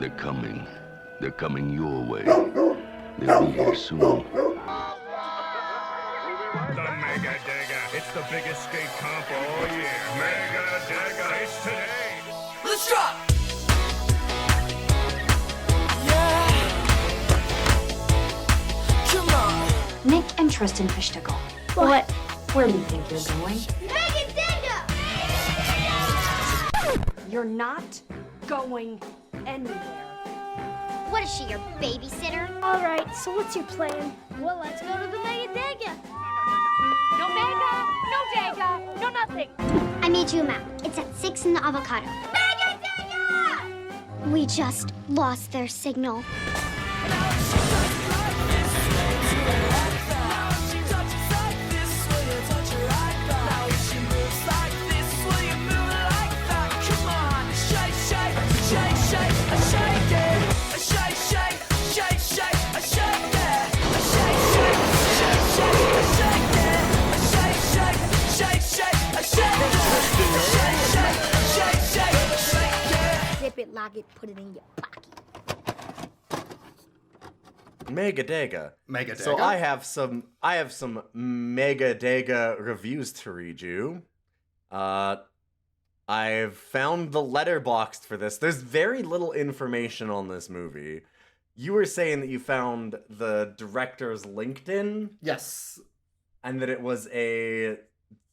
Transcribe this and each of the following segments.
They're coming. They're coming your way. They'll be here soon. The Mega Dega. It's the biggest skate comp all year. Mega Dega. It's today. Let's drop! Come on! Nick and Tristan Fishtickle. What? Where do you think you're going? Mega Dega! You're not going anywhere. What is she, your babysitter? All right, so what's your plan? Well, let's go to the Mega Dega. No Mega, no Dega, no nothing. I made you a map. It's at 6 in the avocado. Mega Dega! We just lost their signal. Zip it, lock it, put it in your pocket. Mega Dega. Mega Dega? So I have some Mega Dega reviews to read you. I've found the letterboxd for this. There's very little information on this movie. You were saying that you found the director's LinkedIn? Yes. And that it was a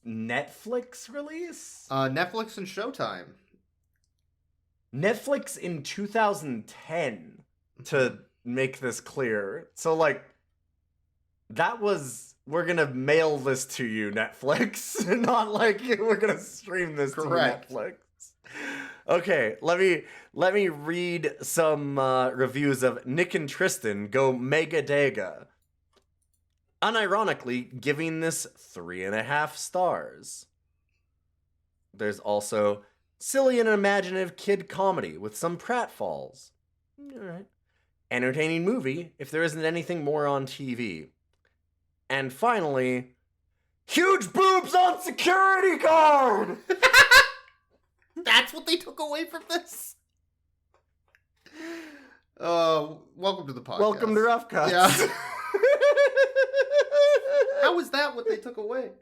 Netflix release? Netflix and Showtime. Netflix in 2010, to make this clear. So, like, that was, we're gonna mail this to you, Netflix. Not like we're gonna stream this Correct. to Netflix. Okay, let me read some reviews of Nick and Tristan Go Mega Dega. Unironically, giving this 3.5 stars. There's also silly and imaginative kid comedy with some pratfalls. Alright. Entertaining movie if there isn't anything more on TV. And finally, huge boobs on security guard! That's what they took away from this? Welcome to the podcast. Welcome to Rough Cuts. Yeah. How is that what they took away?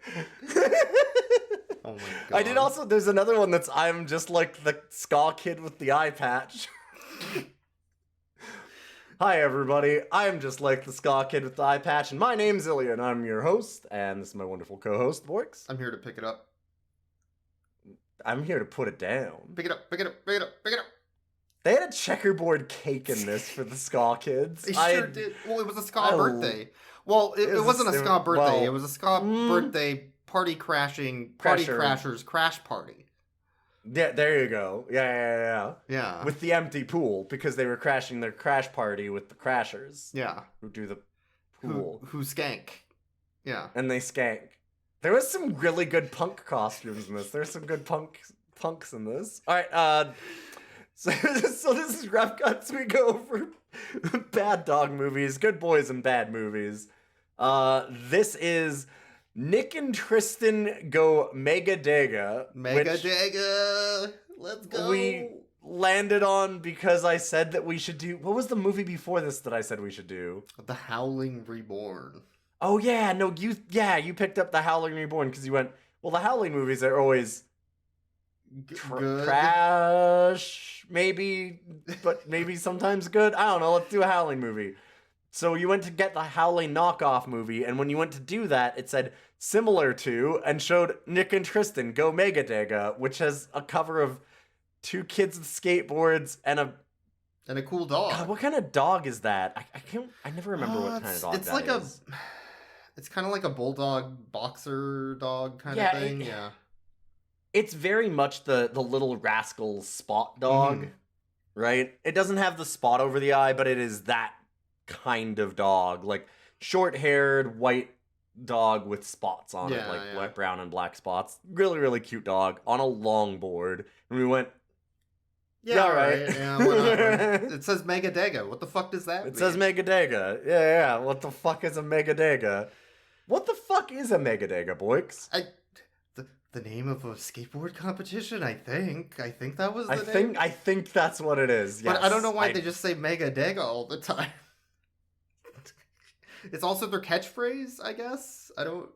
Oh my god. I did also, there's another one that's I'm just like the ska kid with the eye patch. Hi everybody, I'm just like the ska kid with the eye patch, and my name's Ilian. I'm your host, and this is my wonderful co-host, Borks. I'm here to pick it up. I'm here to put it down. Pick it up, pick it up, pick it up, pick it up. They had a checkerboard cake in this for the ska kids. They sure did. Well, it was a ska birthday. Well, it wasn't a ska birthday. well, it was a ska birthday party crashers crash party. Yeah, there you go. Yeah. Yeah. With the empty pool, because they were crashing their crash party with the crashers. Yeah. Who do the pool. Who skank. Yeah. And they skank. There was some really good punk costumes in this. There's some good punks in this. Alright, so this is Rough Cuts. We go over bad dog movies, good boys and bad movies. This is Nick and Tristan Go Mega Dega. Mega Dega! Let's go! We landed on because I said that we should do... What was the movie before this that I said we should do? The Howling Reborn. Oh yeah, no, you picked up The Howling Reborn because you went, well, the Howling movies are always Good. trash, maybe, but maybe sometimes good. I don't know, let's do a Howling movie. So you went to get the Howling knockoff movie, and when you went to do that, it said similar to, and showed Nick and Tristan Go Mega Dega, which has a cover of two kids with skateboards and a cool dog. God, what kind of dog is that? I never remember what kind of dog it's that like is. It's kind of like a bulldog boxer dog kind of thing. Yeah. It's very much the little rascal spot dog, right? It doesn't have the spot over the eye, but it is that kind of dog. Like short-haired, white dog with spots on it, like black, brown, and black spots. Really, really cute dog on a longboard. And we went, yeah, all right. Yeah, whatever. It says Mega Dega. What the fuck does that mean? It says Mega Dega. Yeah. What the fuck is a Mega Dega? What the fuck is a Mega Dega, boys? the name of a skateboard competition? I think that was the I name. think that's what it is. Yes. But I don't know why they just say Mega Dega all the time. It's also their catchphrase, I guess. I don't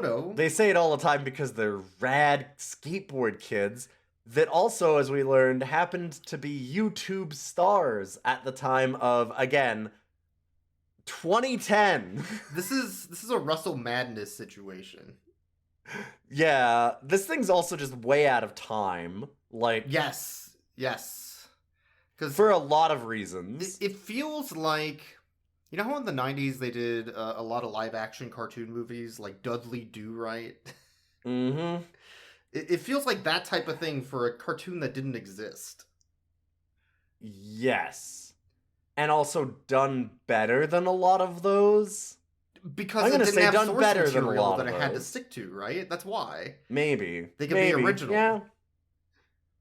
know. They say it all the time because they're rad skateboard kids that also, as we learned, happened to be YouTube stars at the time of, again, 2010. This is a Russell Madness situation. Yeah, this thing's also just way out of time. Like, Yes. Because for a lot of reasons. it feels like, you know how in the 90s they did a lot of live action cartoon movies like Dudley Do-Right? Mm-hmm. It feels like that type of thing for a cartoon that didn't exist. Yes. And also done better than a lot of those. Because I'm it gonna didn't say have done source better than a material lot that of it had to those. stick to, right? That's why. Maybe. They could be original.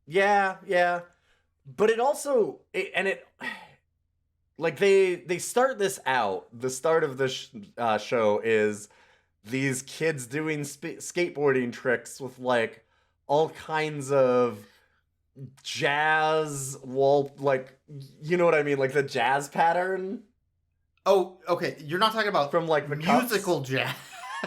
Yeah. Yeah. But it also... like, they start this out. The start of the show is these kids doing skateboarding tricks with, like, all kinds of jazz wall... Like, you know what I mean? Like, the jazz pattern. Oh, okay. You're not talking about From, like, the musical jazz.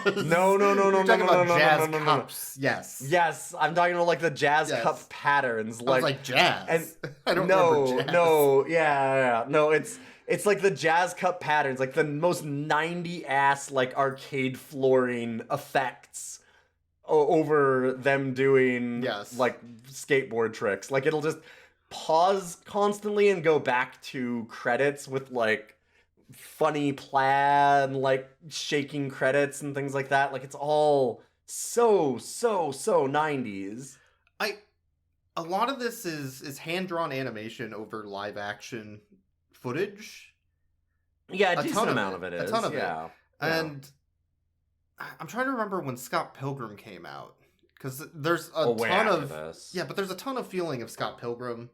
No. You're talking about jazz no. cups. Yes. Yes, I'm talking about, like, the jazz Yes. cup patterns. I was like jazz. and- I don't remember jazz. No, yeah. No, it's like the jazz cup patterns, like the most 90-ass, like, arcade flooring effects over them doing, Yes. like, skateboard tricks. Like, it'll just pause constantly and go back to credits with, like, funny plaid, like, shaking credits and things like that. Like, it's all so 90s. A lot of this is hand-drawn animation over live action footage. Yeah, a A decent ton of amount it. of it A is. ton of it. Yeah. And I'm trying to remember when Scott Pilgrim came out, because there's a way ton after of this. yeah, but there's a ton of feeling of Scott Pilgrim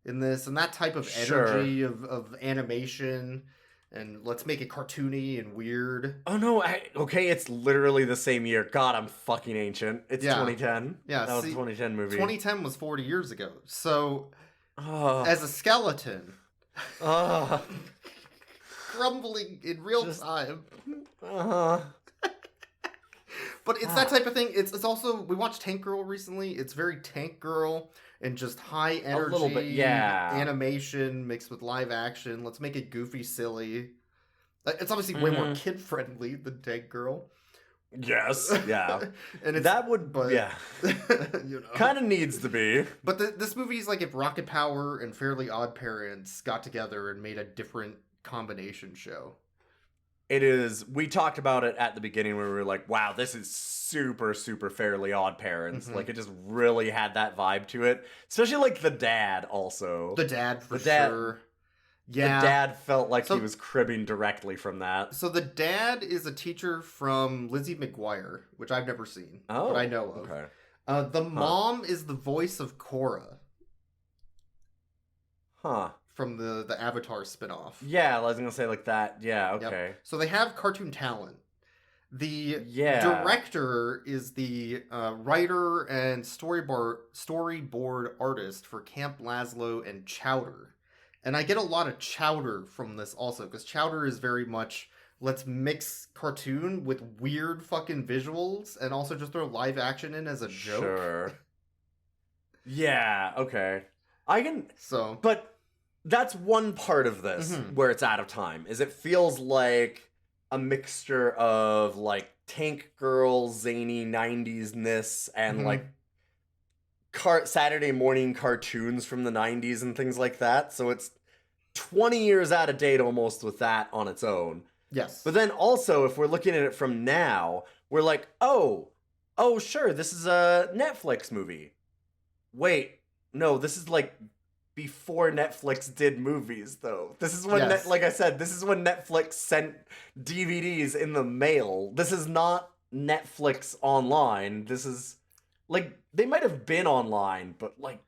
in this, and that type of Sure. energy of animation, and let's make it cartoony and weird. Oh no, okay, it's literally the same year. God, I'm fucking ancient. It's Yeah. 2010. Yeah, That was a see, 2010 movie. 2010 was 40 years ago. So Oh, as a skeleton, oh, crumbling in real Just- time. uh-huh. But it's that type of thing. It's also, we watched Tank Girl recently. It's very Tank Girl and just high energy little bit, yeah. animation mixed with live action. Let's make it goofy, silly. It's obviously way more kid friendly than Tank Girl. Yes, yeah. And it's, That would, but, yeah. you know. Kind of needs to be. But this movie is like if Rocket Power and Fairly Odd Parents got together and made a different combination show. It is, we talked about it at the beginning where we were like, wow, this is super Fairly Odd Parents. Mhm. Like, it just really had that vibe to it. Especially, like, the dad also. The dad, for The dad- sure. Yeah. The dad felt like So- he was cribbing directly from that. So the dad is a teacher from Lizzie McGuire, which I've never seen, Oh, but I know of. okay. The mom is the voice of Korra Huh. from the Avatar spinoff. Yeah, I was gonna say like that. Yeah, Yep. okay. So they have cartoon talent. The Yeah. director is the writer and storyboard artist for Camp Lazlo and Chowder. And I get a lot of Chowder from this also, because Chowder is very much, let's mix cartoon with weird fucking visuals and also just throw live action in as a joke. Sure. Yeah, okay. I can, So, but that's one part of this Mhm. where it's out of time, is it feels like a mixture of like Tank Girl, zany 90s-ness and Mhm. like Saturday morning cartoons from the 90s and things like that. So it's 20 years out of date almost with that on its own. yes. But then also, if we're looking at it from now, we're like, oh, sure, this is a Netflix movie. Wait, no, this is like before Netflix did movies, though. This is when, Yes. like I said, this is when Netflix sent DVDs in the mail. This is not Netflix online. This is, like, they might have been online, but, like,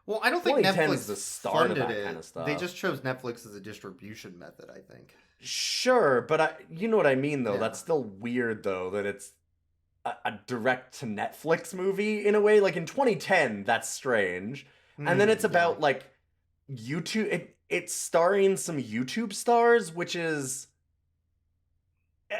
Well, I don't think 2010 Netflix is the start of funded that it. kind of stuff. They just chose Netflix as a distribution method, I think. sure, but you know what I mean, though. Yeah. That's still weird, though, that it's a direct to Netflix movie in a way. Like in 2010, that's strange. And then it's about like YouTube. It's starring some YouTube stars, which is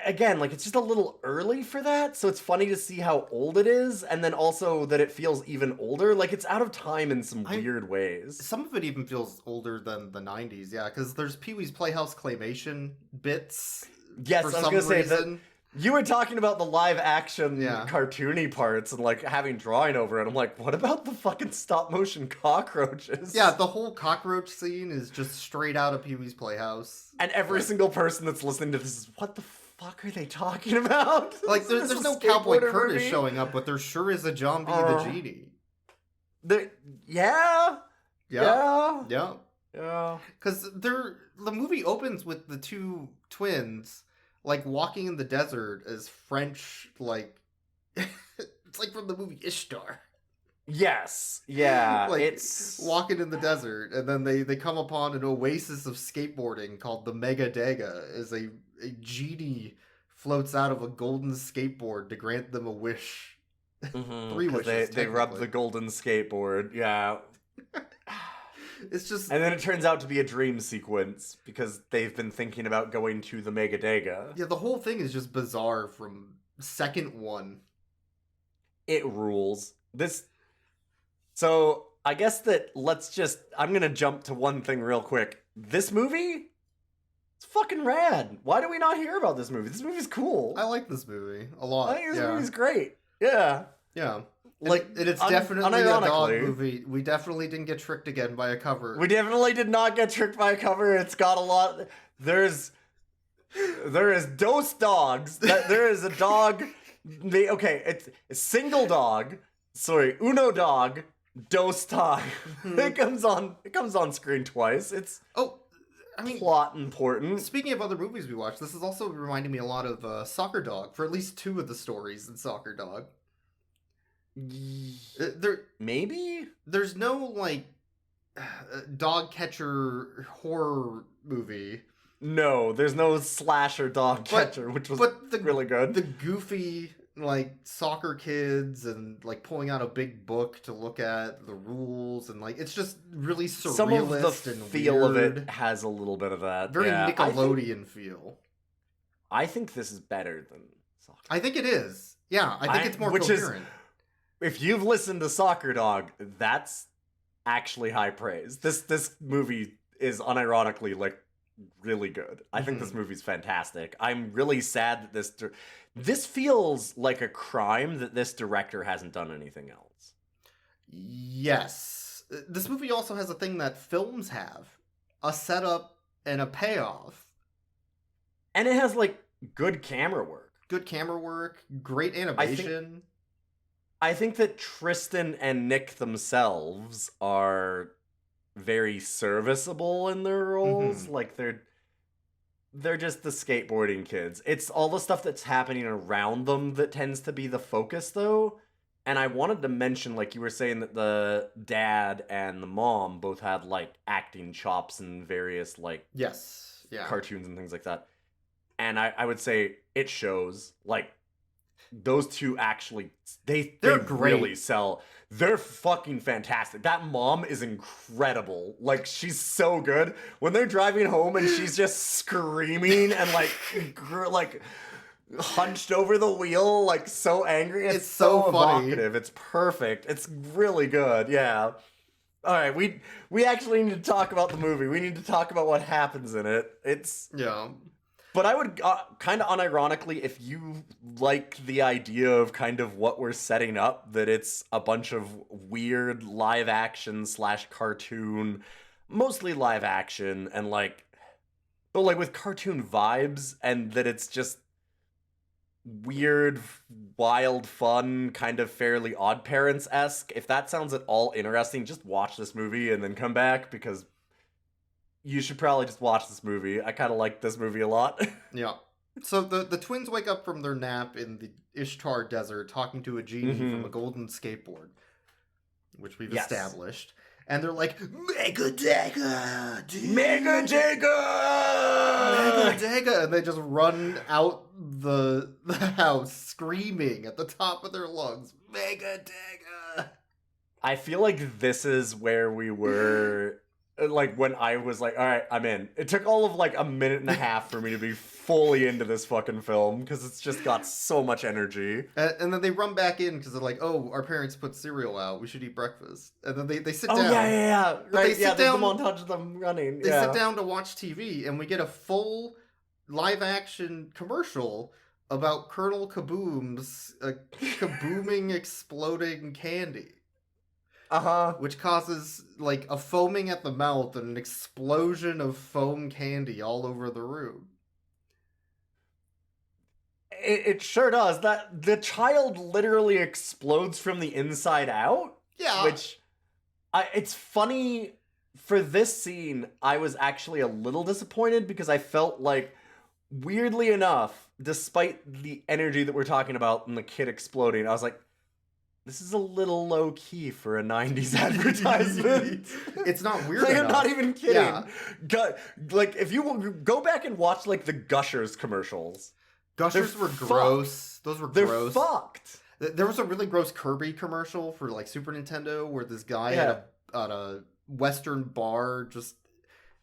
again like it's just a little early for that. So it's funny to see how old it is, and then also that it feels even older. Like it's out of time in some weird ways. Some of it even feels older than the 90s, yeah, because there's Pee-wee's Playhouse claymation bits. Yes, for I was some gonna say reason. that. You were talking about the live action cartoony parts and like having drawing over it. I'm like, what about the fucking stop motion cockroaches? Yeah, the whole cockroach scene is just straight out of Pee-wee's Playhouse. And every single person that's listening to this is, what the fuck are they talking about? Like, there's no Cowboy Curtis showing up, but there sure is a John B. the Genie. Yeah. Because the movie opens with the two twins like walking in the desert as French, like it's like from the movie Ishtar. Yes, yeah, like it's walking in the desert, and then they come upon an oasis of skateboarding called the Mega Dega, as a genie floats out of a golden skateboard to grant them a wish. 3 wishes. They rub the golden skateboard, yeah. It's just... And then it turns out to be a dream sequence, because they've been thinking about going to the Mega Dega. Yeah, the whole thing is just bizarre from second one. It rules. So, I guess that I'm gonna jump to one thing real quick. This movie? It's fucking rad. Why do we not hear about this movie? This movie's cool. I like this movie a lot. I think this movie's great. Yeah. Yeah. Like, it's definitely a dog movie. We definitely didn't get tricked again by a cover. We definitely did not get tricked by a cover. It's got a lot. There is dos dogs. There is a dog. It's a single dog. Sorry, uno dog. Dos dog. It comes on screen twice. It's plot important. Speaking of other movies we watched, this is also reminding me a lot of Soccer Dog for at least 2 of the stories in Soccer Dog. Maybe there's no like dog catcher horror movie. No, there's no slasher dog catcher, which was really good. The goofy like soccer kids and like pulling out a big book to look at the rules, and like it's just really surrealist. Some of the and feel weird. of it has a little bit of that. Very Nickelodeon feel. I think this is better than Soccer. I think it is. Yeah, I think it's more coherent. If you've listened to Soccer Dog, that's actually high praise. This movie is unironically like really good. I think this movie's fantastic. I'm really sad that this feels like a crime that this director hasn't done anything else. Yes. This movie also has a thing that films have. A setup and a payoff. And it has like good camera work. Good camera work, great animation. I think that Tristan and Nick themselves are very serviceable in their roles. Like they're just the skateboarding kids. It's all the stuff that's happening around them that tends to be the focus, though. And I wanted to mention, like you were saying, that the dad and the mom both had like acting chops and various like cartoons and things like that. And I would say it shows. Like those two actually they're great. Really sell. They're fucking fantastic. That mom is incredible. Like she's so good. When they're driving home and she's just screaming and like hunched over the wheel, like so angry. It's so evocative. Funny. It's perfect. It's really good. Yeah. All right, we actually need to talk about the movie. We need to talk about what happens in it. But I would kind of unironically, if you like the idea of kind of what we're setting up, that it's a bunch of weird live action / cartoon, mostly live action, and but with cartoon vibes, and that it's just weird, wild, fun, kind of Fairly Odd Parents-esque. If that sounds at all interesting, just watch this movie and then come back, because you should probably just watch this movie. I kind of like this movie a lot. Yeah. So the twins wake up from their nap in the Ishtar Desert talking to a genie from a golden skateboard, which we've established. and they're like, Mega Dega! Dude! Mega Dega! Mega Dega! And they just run out the house screaming at the top of their lungs, Mega Dega! I feel like this is where we were, like, when I was like, all right, I'm in. It took all of, like, a minute and a half for me to be fully into this fucking film, because it's just got so much energy. And then they run back in, because they're like, oh, our parents put cereal out, we should eat breakfast. And then they sit down. Oh, yeah. But Right, they sit there's down- the montage of them running. They yeah. sit down to watch TV, and we get a full live-action commercial about Colonel Kaboom's kabooming, exploding candy. Uh-huh. Which causes, like, a foaming at the mouth and an explosion of foam candy all over the room. It sure does. That the child literally explodes from the inside out. Yeah. Which, it's funny, for this scene, I was actually a little disappointed because I felt like, weirdly enough, despite the energy that we're talking about and the kid exploding, I was like, this is a little low key for a 90s advertisement. It's not weird Like, enough. I'm not even kidding. Yeah. Like, if you go back and watch, like, the Gushers commercials, Gushers They're were gross. Those were they're gross. fucked. There was a really gross Kirby commercial for, like, Super Nintendo where this guy at a Western bar just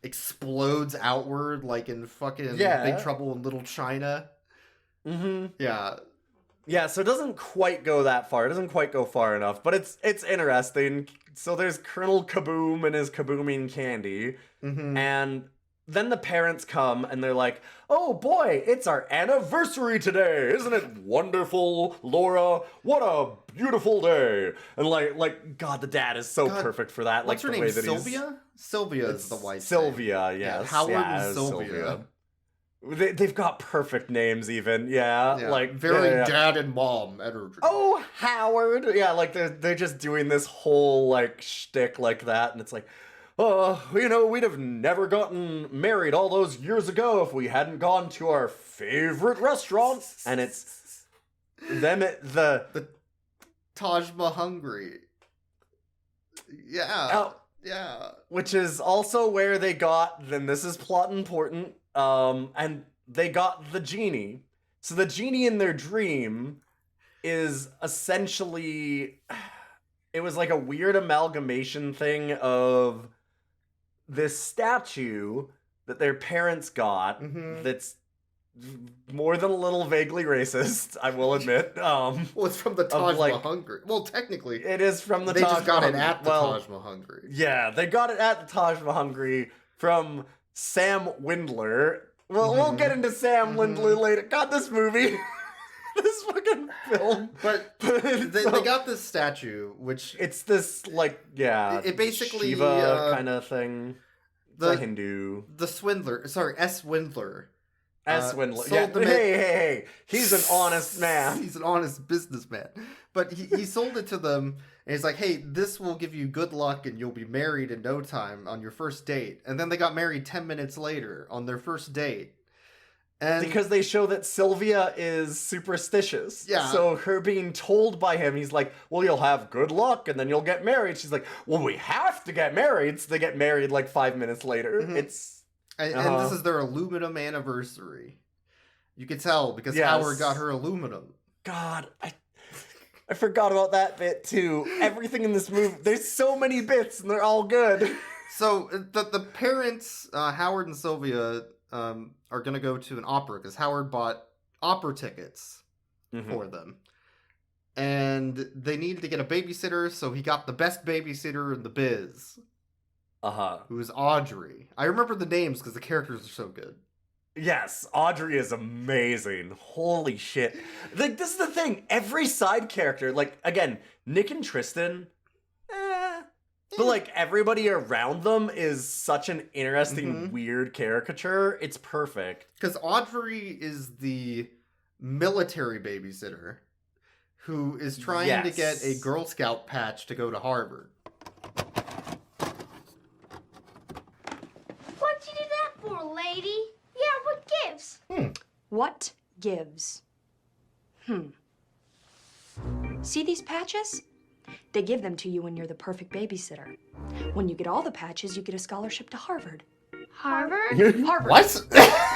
explodes outward like in fucking Big Trouble in Little China. Mm-hmm. Yeah. Yeah, so it doesn't quite go that far. It doesn't quite go far enough, but it's interesting. So there's Colonel Kaboom and his kabooming candy, Mm-hmm. and then the parents come and they're like, "Oh boy, it's our anniversary today. Isn't it wonderful, Laura? What a beautiful day." And like God, the dad is so perfect for that. What's like her the name? way that Sylvia? Sylvia is the wife. Sylvia, name. yes. Yeah, Howard yeah, and Sylvia. They've got perfect names even, yeah. Like very yeah. dad and mom energy. Oh, Howard! Yeah, like they're just doing this whole like shtick like that, and it's like, we'd have never gotten married all those years ago if we hadn't gone to our favorite restaurant, and it's them at the Taj Mahal. Yeah. Yeah. Which is also where they got, then this is plot important, and they got the genie. So the genie in their dream is essentially, it was like a weird amalgamation thing of this statue that their parents got that's more than a little vaguely racist, I will admit. Well, it's from the Taj like- Mahal. Well, technically, It is from the they Taj just got it Mahal. at the Taj Mahal. Yeah, they got it at the Taj Mahal from Sam Windler. Well, we'll get into Sam Windler later. God, this movie. This fucking film. But they got this statue, which It's this, like, It basically, Shiva kind of thing. The Hindu. the swindler, sorry, S. Windler. S. Windler. sold Yeah. them Hey. He's an honest man. He's an honest businessman. But he sold it to them, and he's like, hey, this will give you good luck, and you'll be married in no time on your first date. And then they got married 10 minutes later on their first date. And Because they show that Sylvia is superstitious. Yeah. So her being told by him, he's like, well, you'll have good luck and then you'll get married. She's like, well, we have to get married. So they get married like 5 minutes later. It's... And this is their aluminum anniversary. You could tell because Yes. Howard got her aluminum. God, I forgot about that bit too. Everything in this movie, there's so many bits and they're all good. So the parents, Howard and Sylvia, are going to go to an opera because Howard bought opera tickets for them. And they needed to get a babysitter, so he got the best babysitter in the biz, who is Audrey. I remember the names because the characters are so good. Yes, Audrey is amazing. Holy shit. Like, this is the thing. Every side character, like, again, Nick and Tristan, but, like, everybody around them is such an interesting, weird caricature. It's perfect. Because Audrey is the military babysitter who is trying to get a Girl Scout patch to go to Harvard. What'd you do that for, lady? Yeah, what gives? What gives? See these patches? They give them to you when you're the perfect babysitter. When you get all the patches, you get a scholarship to Harvard. Harvard? Harvard! What?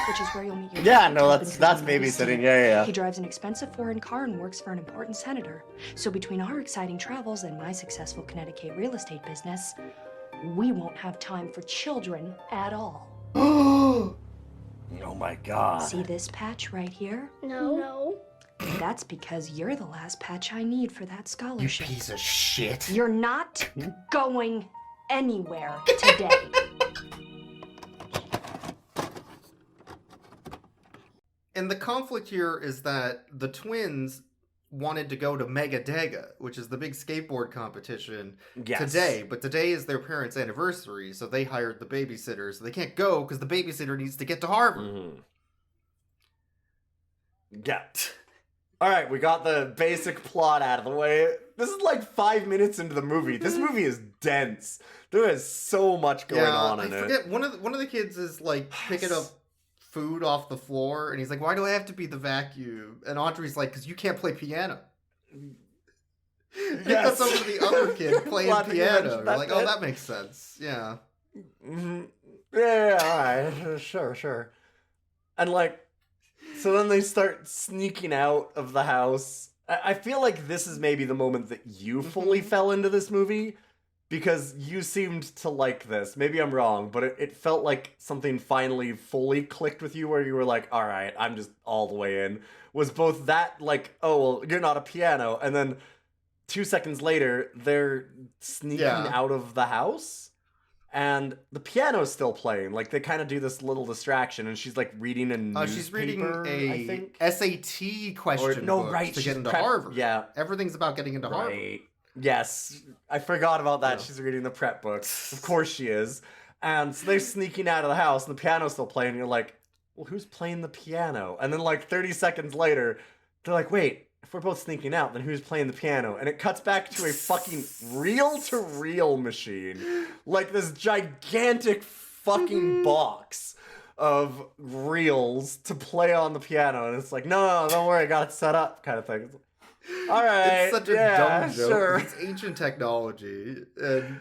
Which is where you'll meet your Yeah, dad, no, Bob, that's and come to babysitting. Steve. Yeah. He drives an expensive foreign car and works for an important senator. So between our exciting travels and my successful Connecticut real estate business, we won't have time for children at all. Oh my god. See this patch right here? No. That's because you're the last patch I need for that You scholarship. piece of shit. You're not going anywhere today. And the conflict here is that the twins wanted to go to Mega Dega, which is the big skateboard competition, Yes. today. But today is their parents' anniversary, so they hired the babysitter. So they can't go because the babysitter needs to get to Harvard. Mm-hmm. Yeah. All right, we got the basic plot out of the way. This is like 5 minutes into the movie. This movie is dense. There is so much going on in I it. forget, one of the kids is like picking up food off the floor, and he's like, "Why do I have to be the vacuum?" And Audrey's like, "Because you can't play piano." It cuts over to the other kid playing Glad that you piano. mentioned You're that like, "Oh, bit. that makes sense." Yeah. Mm-hmm. Yeah, alright. Sure. And like, so then they start sneaking out of the house. I feel like this is maybe the moment that you fully fell into this movie, because you seemed to like this. Maybe I'm wrong, but it felt like something finally fully clicked with you, where you were like, alright, I'm just all the way in. Was both that, like, oh, well, you're not a piano, and then 2 seconds later, they're sneaking out of the house, and the piano's still playing. Like, they kind of do this little distraction, and she's, like, reading a newspaper, She's reading I think. SAT question book to she's get into prep- Harvard. Yeah. Everything's about getting into Harvard. Right. Yes. I forgot about that. Yeah. She's reading the prep books. Of course she is. And so they're sneaking out of the house, and the piano's still playing, and you're like, well, who's playing the piano? And then, like, 30 seconds later, they're like, wait, if we're both sneaking out, then who's playing the piano? And it cuts back to a fucking reel-to-reel machine. Like this gigantic fucking box of reels to play on the piano. And it's like, no, don't worry, I got it set up, kind of thing. It's like, all right, It's such a dumb joke. sure. It's ancient technology. And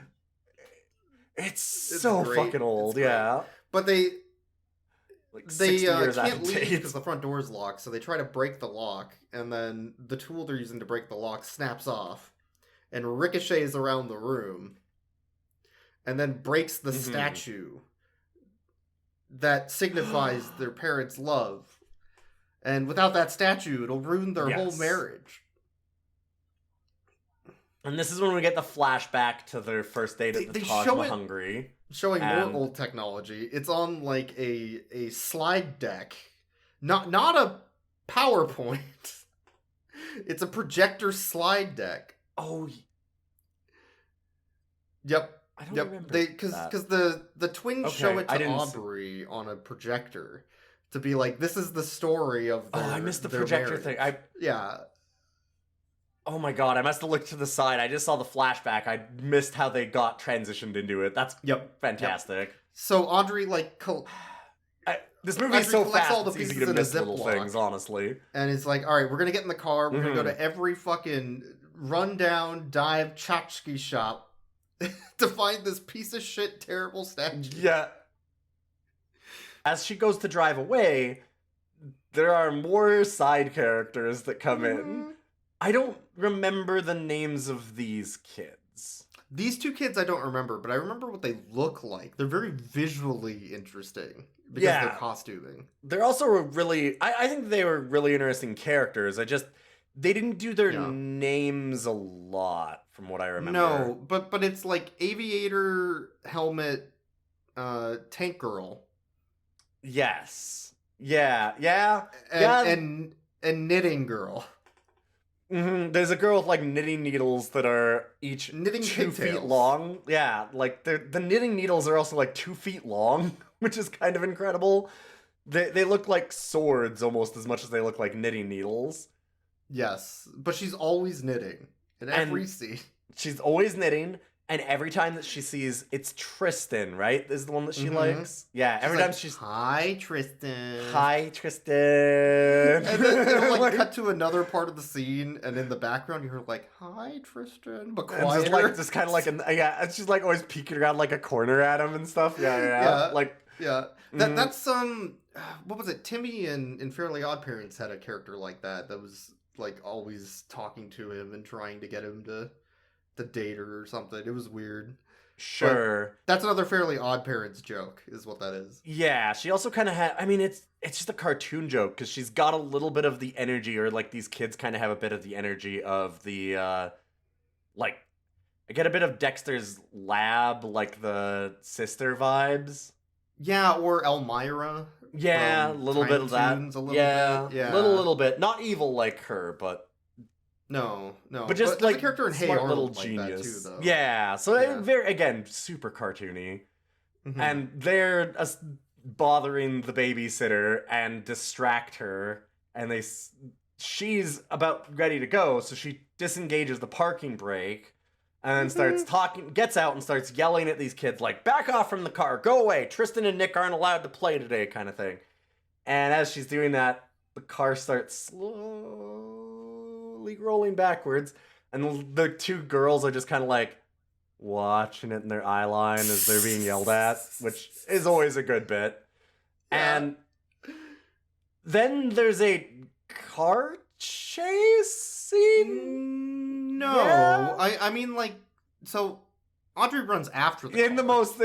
It's so great. fucking old, It's great. yeah. But they Like 60 years out can't of leave date. because the front door is locked, so they try to break the lock, and then the tool they're using to break the lock snaps off and ricochets around the room and then breaks the statue that signifies their parents' love. And without that statue, it'll ruin their whole marriage. And this is when we get the flashback to their first date at the They Taj show it- Mahal. Showing more old technology. It's on like a slide deck. Not a PowerPoint. It's a projector slide deck. Oh, Yep. I don't Yep. remember Because the twins show it I to didn't Aubrey on a projector to be like, this is the story of their, I missed the their projector marriage. thing. Yeah. Oh my god, I must have looked to the side. I just saw the flashback. I missed how they got transitioned into it. That's fantastic. So Audrey like This movie is Audrey so collects fast, all the it's easy pieces to in a miss little Ziploc. things, honestly. and it's like, all right, we're gonna get in the car. We're gonna go to every fucking rundown dive tchotchke shop to find this piece of shit terrible statue. Yeah. As she goes to drive away, there are more side characters that come in. I don't remember the names of these kids. These two kids I don't remember, but I remember what they look like. They're very visually interesting because of their costuming. They're also really... I think they were really interesting characters. They didn't do their names a lot, from what I remember. No, but it's like aviator, helmet, tank girl. Yes. Yeah. And knitting girl. Mm-hmm. There's a girl with like knitting needles that are each Knitting 2 feet pigtails. long. Yeah, like the knitting needles are also like 2 feet long, which is kind of incredible. They look like swords almost as much as they look like knitting needles. Yes, but she's always knitting in every scene. She's always knitting, And every time that she sees, it's Tristan, right? Is the one that she Mhm. likes? Yeah, every time she's... Hi, Tristan. Hi, Tristan. And then it'll like cut to another part of the scene, and in the background you hear like, "Hi, Tristan," but And quieter. just kind of like, yeah, and she's like always peeking around like a corner at him and stuff. Yeah. Yeah. Like, Yeah, that's what was it? Timmy in Fairly Odd Parents had a character like that was like always talking to him and trying to get him to date her or something. It was weird. sure. That's another Fairly Odd Parents joke, is what that is. Yeah, she also kind of had. I mean, it's just a cartoon joke because she's got a little bit of the energy, or like these kids kind of have a bit of the energy of the like. I get a bit of Dexter's Lab, like the sister vibes. Yeah, or Elmira. Yeah, a from little bit of that. Tiny Toons, a little Yeah, bit. Yeah, little bit. Not evil like her, but No. but just there's like a character in Hey smart Arnold little like genius. that too, though. Yeah, so Yeah. very again super cartoony, Mhm. and they're bothering the babysitter and distract her, and she's about ready to go, so she disengages the parking brake. And then starts talking, gets out and starts yelling at these kids, like, back off from the car, go away, Tristan and Nick aren't allowed to play today, kind of thing. And as she's doing that, the car starts slowly rolling backwards, and the two girls are just kind of like watching it in their eye line as they're being yelled at, which is always a good bit. Yeah. And then there's a car chase scene? No, Yeah. I mean like so. Audrey runs after the In the car. most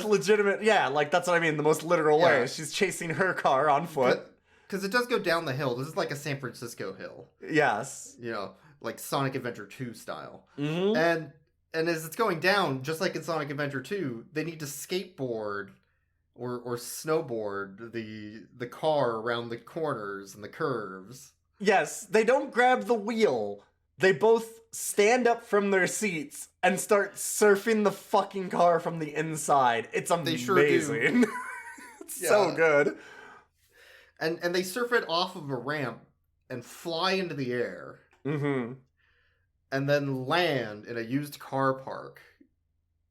legitimate, yeah, like that's what I mean, the most literal Yeah. way. She's chasing her car on foot. Because it does go down the hill. This is like a San Francisco hill, Yes. like Sonic Adventure 2 style. Mm-hmm. And as it's going down, just like in Sonic Adventure 2, they need to skateboard or snowboard the car around the corners and the curves. Yes, they don't grab the wheel. They both stand up from their seats and start surfing the fucking car from the inside. It's amazing. They sure do. It's so Yeah. good. And they surf it off of a ramp and fly into the air Mm-hmm. and then land in a used car park.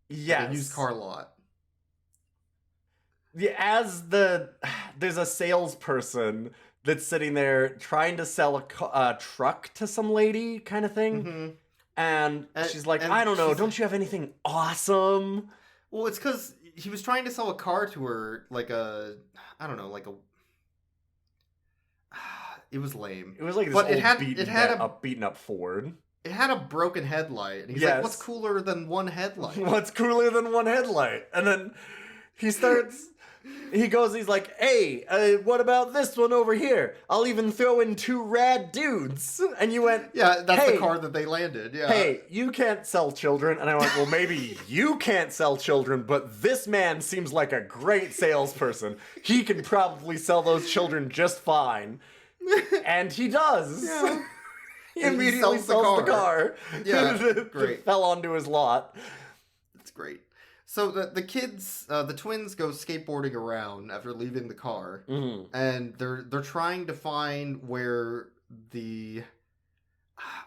Yes. A used car lot. Yeah, there's a salesperson that's sitting there trying to sell a truck to some lady kind of thing. Mm-hmm. And she's like, and I don't know, she's- don't you have anything awesome? Well, it's because he was trying to sell a car to her, it was lame. It was like this But old it had beaten up Ford. It had a broken headlight, and he's Yes. like, "What's cooler than one headlight?" What's cooler than one headlight? And then he's like, hey, what about this one over here? I'll even throw in two rad dudes. And you went, Yeah, that's Hey. the car that they landed. Yeah. hey, you can't sell children. And I went, well, maybe you can't sell children, but this man seems like a great salesperson. He can probably sell those children just fine. And he does. Yeah. He And he immediately sells the sells the car. Yeah, That great. fell onto his lot. It's great. So the kids, the twins, go skateboarding around after leaving the car, Mm-hmm. and they're trying to find where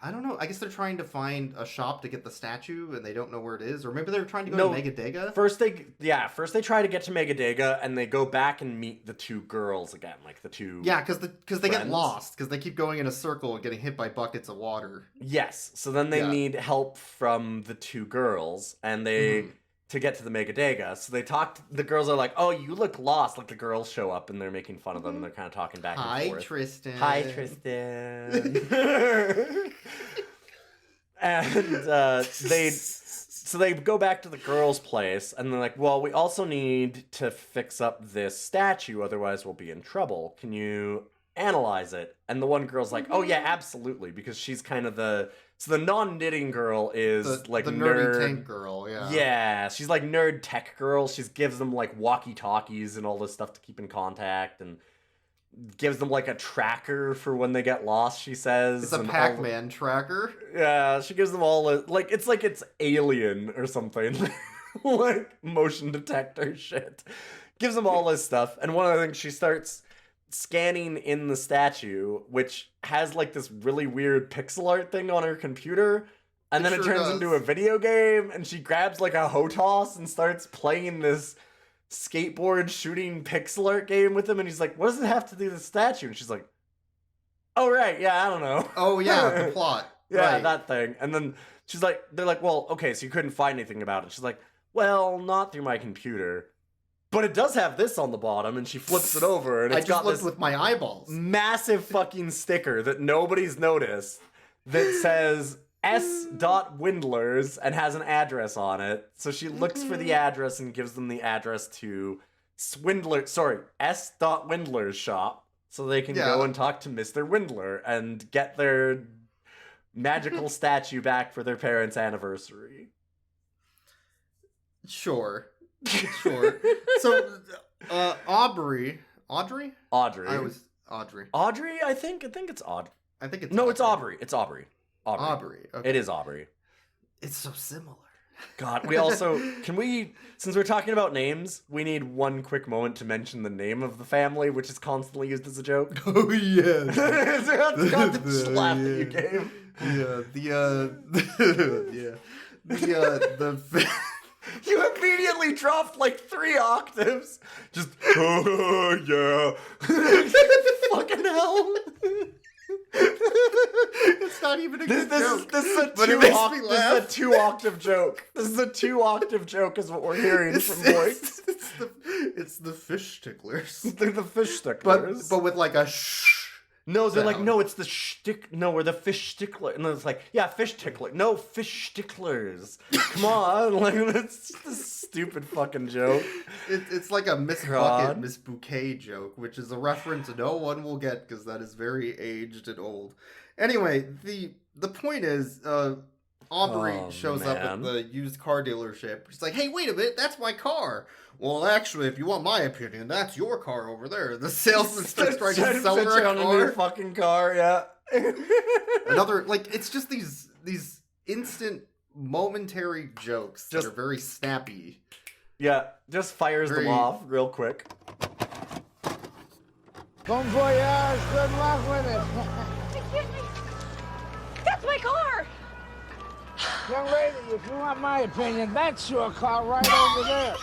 I don't know. I guess they're trying to find a shop to get the statue, and they don't know where it is. Or maybe they're trying to go to Mega Dega. First they try to get to Mega Dega, and they go back and meet the two girls again, like the two. Yeah, because they get friends. lost because they keep going in a circle and getting hit by buckets of water. Yes. So then they Yeah. need help from the two girls, and they to get to the Mega Dega. So they talk. The girls are like, "Oh, you look lost." Like the girls show up, and they're making fun of them, and they're kind of talking back Hi, and forth. Tristan. Hi, Tristan. And they go back to the girls' place, and they're like, well, we also need to fix up this statue, otherwise we'll be in trouble. Can you analyze it? And the one girl's like, oh yeah, absolutely, because she's kind of the non-knitting girl is The like nerdy nerd tank girl. Yeah. Yeah, she's like nerd tech girl. She gives them like walkie-talkies and all this stuff to keep in contact, and gives them like a tracker for when they get lost, she says. It's a and all Pac-Man tracker. yeah, she gives them all like it's Alien or something. Like motion detector shit. Gives them all this stuff, and one of the things she starts scanning in the statue, which has like this really weird pixel art thing on her computer, And then it sure turns does. into a video game, and she grabs like a HOTOS and starts playing this skateboard shooting pixel art game with him, and he's like, what does it have to do with the statue? And she's like, oh, right, yeah, I don't know. Oh, yeah, the plot. Yeah, right. that thing. And then they're like, well, okay, so you couldn't find anything about it. She's like, well, not through my computer. But it does have this on the bottom, and she flips it over, and I it's just got looked this with my eyeballs. massive fucking sticker that nobody's noticed that says S.Windlers and has an address on it. So she looks for the address and gives them the address to S.Windler's shop, so they can go and talk to Mr. Windler and get their magical statue back for their parents' anniversary. Sure. So, Audrey? Audrey. Audrey. Audrey, I think it's Audrey. I think it's No, Audrey. it's Aubrey. It's Aubrey. Aubrey. Okay. It is Aubrey. It's so similar. God, we also since we're talking about names, we need one quick moment to mention the name of the family, which is constantly used as a joke. Oh yeah. God, the slap that you gave. You immediately dropped like 3 octaves. Just, oh, yeah. Fucking hell. It's not even a good joke. This is a but it makes me This laugh. is a 2-octave joke. This is a 2-octave joke is what we're hearing from Boyce. It's the fish ticklers. They're the fish sticklers. But with like a shh. No, they're like, sound. no, it's the shtick. No, we're the fish stickler. And it's like, yeah, fish tickler. No, fish sticklers. Come on. Like, that's just a stupid fucking joke. It's like a Miss Bucket, Miss Bouquet joke, which is a reference no one will get because that is very aged and old. Anyway, the point is, Aubrey shows up at the used car dealership. She's like, hey, wait a minute, that's my car. Well, actually, if you want my opinion, that's your car over there. The salesman starts trying to sell her a on car. A new fucking car, yeah. Another, like, it's just these instant, momentary jokes that are very snappy. Yeah, just fires them off real quick. Bon voyage, good luck with it. Excuse me. That's my car. Young lady, if you want my opinion, that's your car right over there.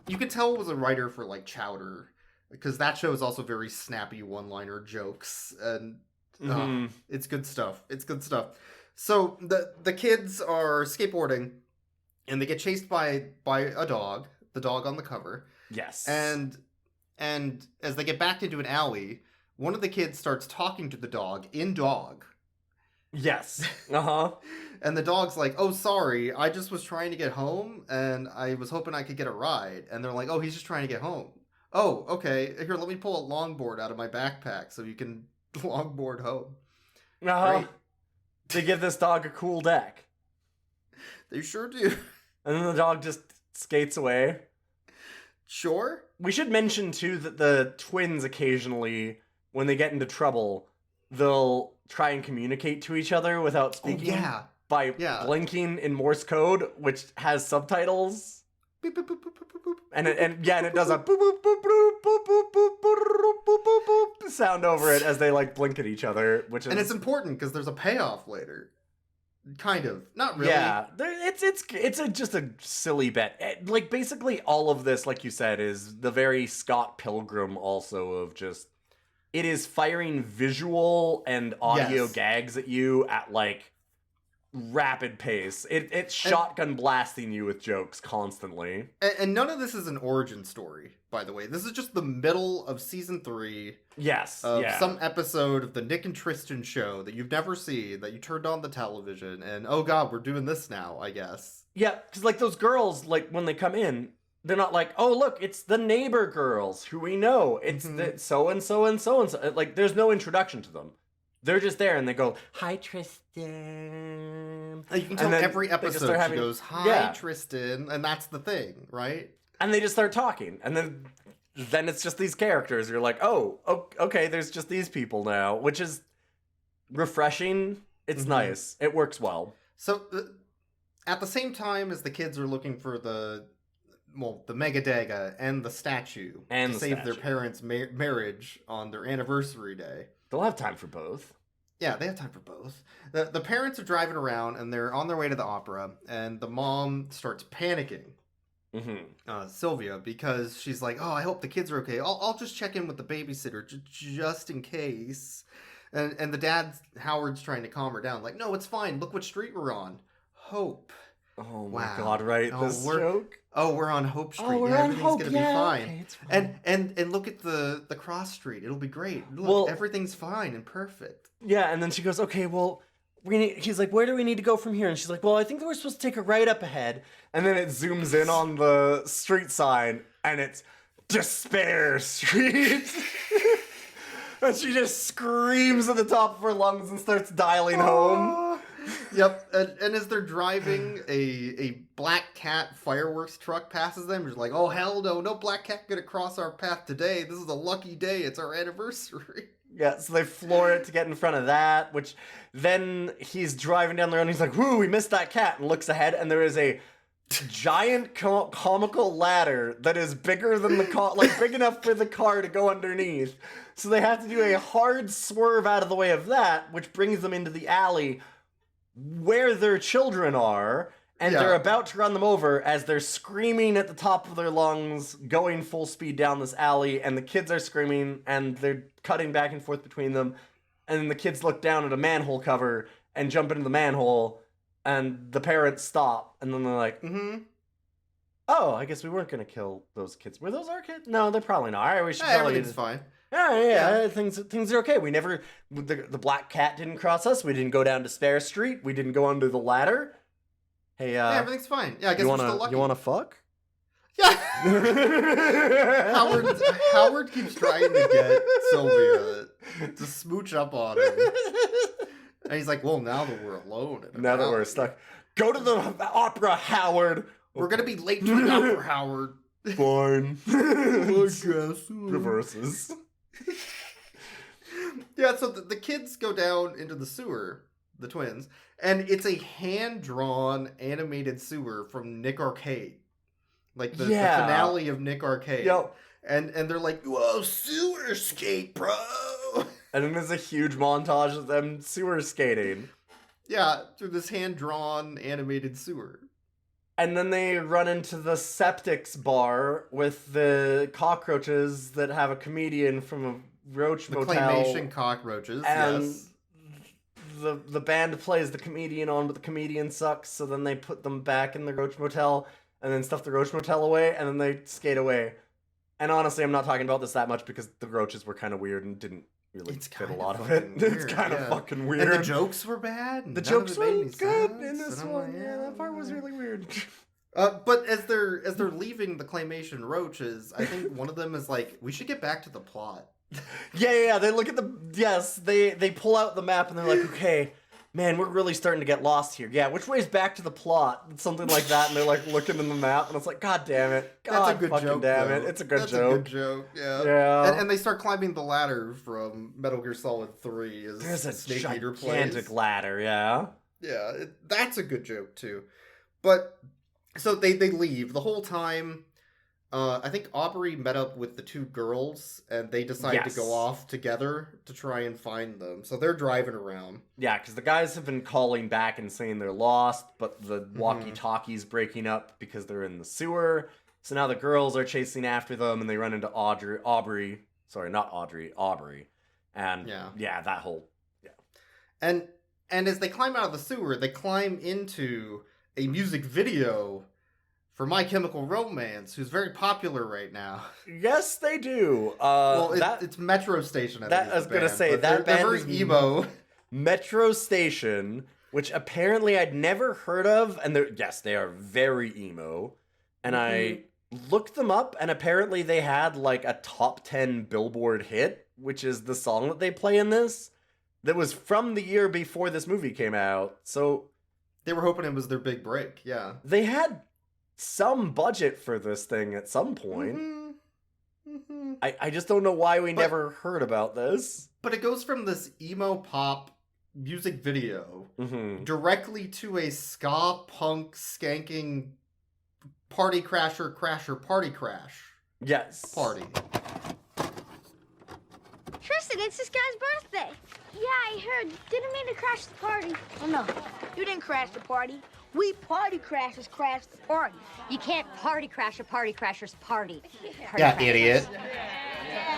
You could tell it was a writer for like Chowder, because that show is also very snappy one-liner jokes, and it's good stuff. It's good stuff. So the kids are skateboarding, and they get chased by a dog, the dog on the cover. Yes. And as they get backed into an alley, one of the kids starts talking to the dog in dog. Yes. Uh-huh. And the dog's like, oh, sorry, I just was trying to get home, and I was hoping I could get a ride. And they're like, oh, he's just trying to get home. Oh, okay, here, let me pull a longboard out of my backpack so you can longboard home. Uh-huh. Great. They give this dog a cool deck. They sure do. And then the dog just skates away. Sure. We should mention, too, that the twins occasionally, when they get into trouble, they'll try and communicate to each other without speaking. Oh, yeah. By blinking in Morse code, which has subtitles. Beep, boop, boop, boop, boop, boop. And it does a boop, boop, boop, boop, boop, boop, boop, boop, boop, boop, boop sound over it as they like blink at each other, which is... And it's important because there's a payoff later. Kind of. Not really. Yeah, it's just a silly bet. Like, basically all of this, like you said, is the very Scott Pilgrim also of just... It is firing visual and audio gags at you at, like, rapid pace. It's shotgun blasting you with jokes constantly. And none of this is an origin story, by the way. This is just the middle of season 3. Yes. Of some episode of the Nick and Tristan show that you've never seen, that you turned on the television, and oh god, we're doing this now, I guess. Yeah, because like those girls, like when they come in, they're not like, oh look, it's the neighbor girls who we know. It's the so and so and so and so. Like there's no introduction to them. They're just there and they go, hi Tristan. You can tell every episode she goes, hi Tristan, and that's the thing, right? And they just start talking, and then it's just these characters. You're like, oh, okay, there's just these people now, which is refreshing. It's nice. It works well. So, at the same time as the kids are looking for the the Mega Dega and the statue And to the save their statue. parents' marriage on their anniversary day. They'll have time for both. Yeah, they have time for both. The parents are driving around and they're on their way to the opera, and the mom starts panicking. Sylvia, because she's like, "Oh, I hope the kids are okay. I'll just check in with the babysitter just in case." And the dad, Howard's trying to calm her down, like, "No, it's fine. Look what street we're on. Hope." Oh my Wow. god, right? Oh, This we're- joke? Oh, we're on Hope Street. Oh, we're yeah, on everything's Hope. gonna Yeah, be fine. okay, it's fine. And look at the cross street. It'll be great. Look, Well- everything's fine and perfect. Yeah, and then she goes, okay, well, he's like, where do we need to go from here? And she's like, well, I think that we're supposed to take a right up ahead. And then it zooms in on the street sign, and it's Despair Street. And she just screams at the top of her lungs and starts dialing home. Yep, and as they're driving, a black cat fireworks truck passes them. She's like, "Oh hell no, black cat gonna cross our path today. This is a lucky day. It's our anniversary." Yeah, so they floor it to get in front of that, which then he's driving down the road and he's like, whoo, we missed that cat, and looks ahead, and there is a giant comical ladder that is bigger than the car, like big enough for the car to go underneath. So they have to do a hard swerve out of the way of that, which brings them into the alley where their children are, and Yeah. they're about to run them over as they're screaming at the top of their lungs, going full speed down this alley, and the kids are screaming, and they're cutting back and forth between them, and then the kids look down at a manhole cover and jump into the manhole, and the parents stop, and then they're like, oh, I guess we weren't gonna kill those kids. Were those our kids? No, they're probably not. All right, we should probably Everything's fine. yeah, things are okay. We never, the black cat didn't cross us. We didn't go down Despair Street. We didn't go under the ladder. Hey, Yeah, everything's fine. Yeah, I guess you we're still lucky. wanna fuck? Yeah. Howard keeps trying to get Sylvia to smooch up on him, and he's like, "Well, now that we're alone, in a Now that we're alley, stuck, go to the opera, Howard. we're gonna be late to the opera, Howard." Fine. I guess. Reverses. Yeah, so the kids go down into the sewer, the twins, and it's a hand-drawn animated sewer from Nick Arcade. Like the finale of Nick Arcade. Yep. And they're like, "Whoa, sewer skate, bro!" And then there's a huge montage of them sewer skating. Yeah, through this hand-drawn animated sewer. And then they run into the Septics bar with the cockroaches that have a comedian from a roach The motel. claymation cockroaches, And yes. the band plays the comedian on, but the comedian sucks, so then they put them back in the roach motel and then stuff the roach motel away, and then they skate away. And honestly, I'm not talking about this that much because the roaches were kind of weird and didn't really It's fit a kinda lot of fucking it. It's weird, kind of yeah. fucking weird. And the jokes were bad. And The none of jokes it made were any good sense, in this and I'm one. like, Yeah, that part was really weird. But as they're leaving the claymation roaches, I think one of them is like, "We should get back to the plot." Yeah. They look at they pull out the map and they're like, okay, man, we're really starting to get lost here. Yeah, which way's back to the plot? Something like that, and they're like looking in the map, and it's like, God damn it. That's God a good fucking joke. damn though. it. It's a good That's joke. a good joke. Yeah. Yeah. And they start climbing the ladder from Metal Gear Solid 3. As There's a Snake Eater gigantic plays. ladder, yeah. Yeah, that's a good joke too. But so they leave the whole time. I think Aubrey met up with the two girls, and they decide to go Yes. off together to try and find them. So they're driving around. Yeah, because the guys have been calling back and saying they're lost, but the walkie-talkie's breaking up because they're in the sewer. So now the girls are chasing after them, and they run into Aubrey. Sorry, not Audrey, Aubrey. And yeah, that whole... Yeah. And as they climb out of the sewer, they climb into a music video for My Chemical Romance, who's very popular right now. Yes, they do. Well, it's Metro Station. I was gonna say but that they're band very is emo. Metro Station, which apparently I'd never heard of, and they are very emo. And I looked them up, and apparently they had like a top 10 Billboard hit, which is the song that they play in this. That was from the year before this movie came out. So they were hoping it was their big break. Yeah, they had some budget for this thing at some point. I just don't know why we never heard about this. But it goes from this emo pop music video directly to a ska punk skanking Party Crasher Crasher Party Crash Yes. party. Tristan, it's this guy's birthday. Yeah, I heard. Didn't mean to crash the party. Oh, no. You didn't crash the party. We party crashers crashed the party. You can't party crash a party crasher's party. Party Yeah, crashers. idiot.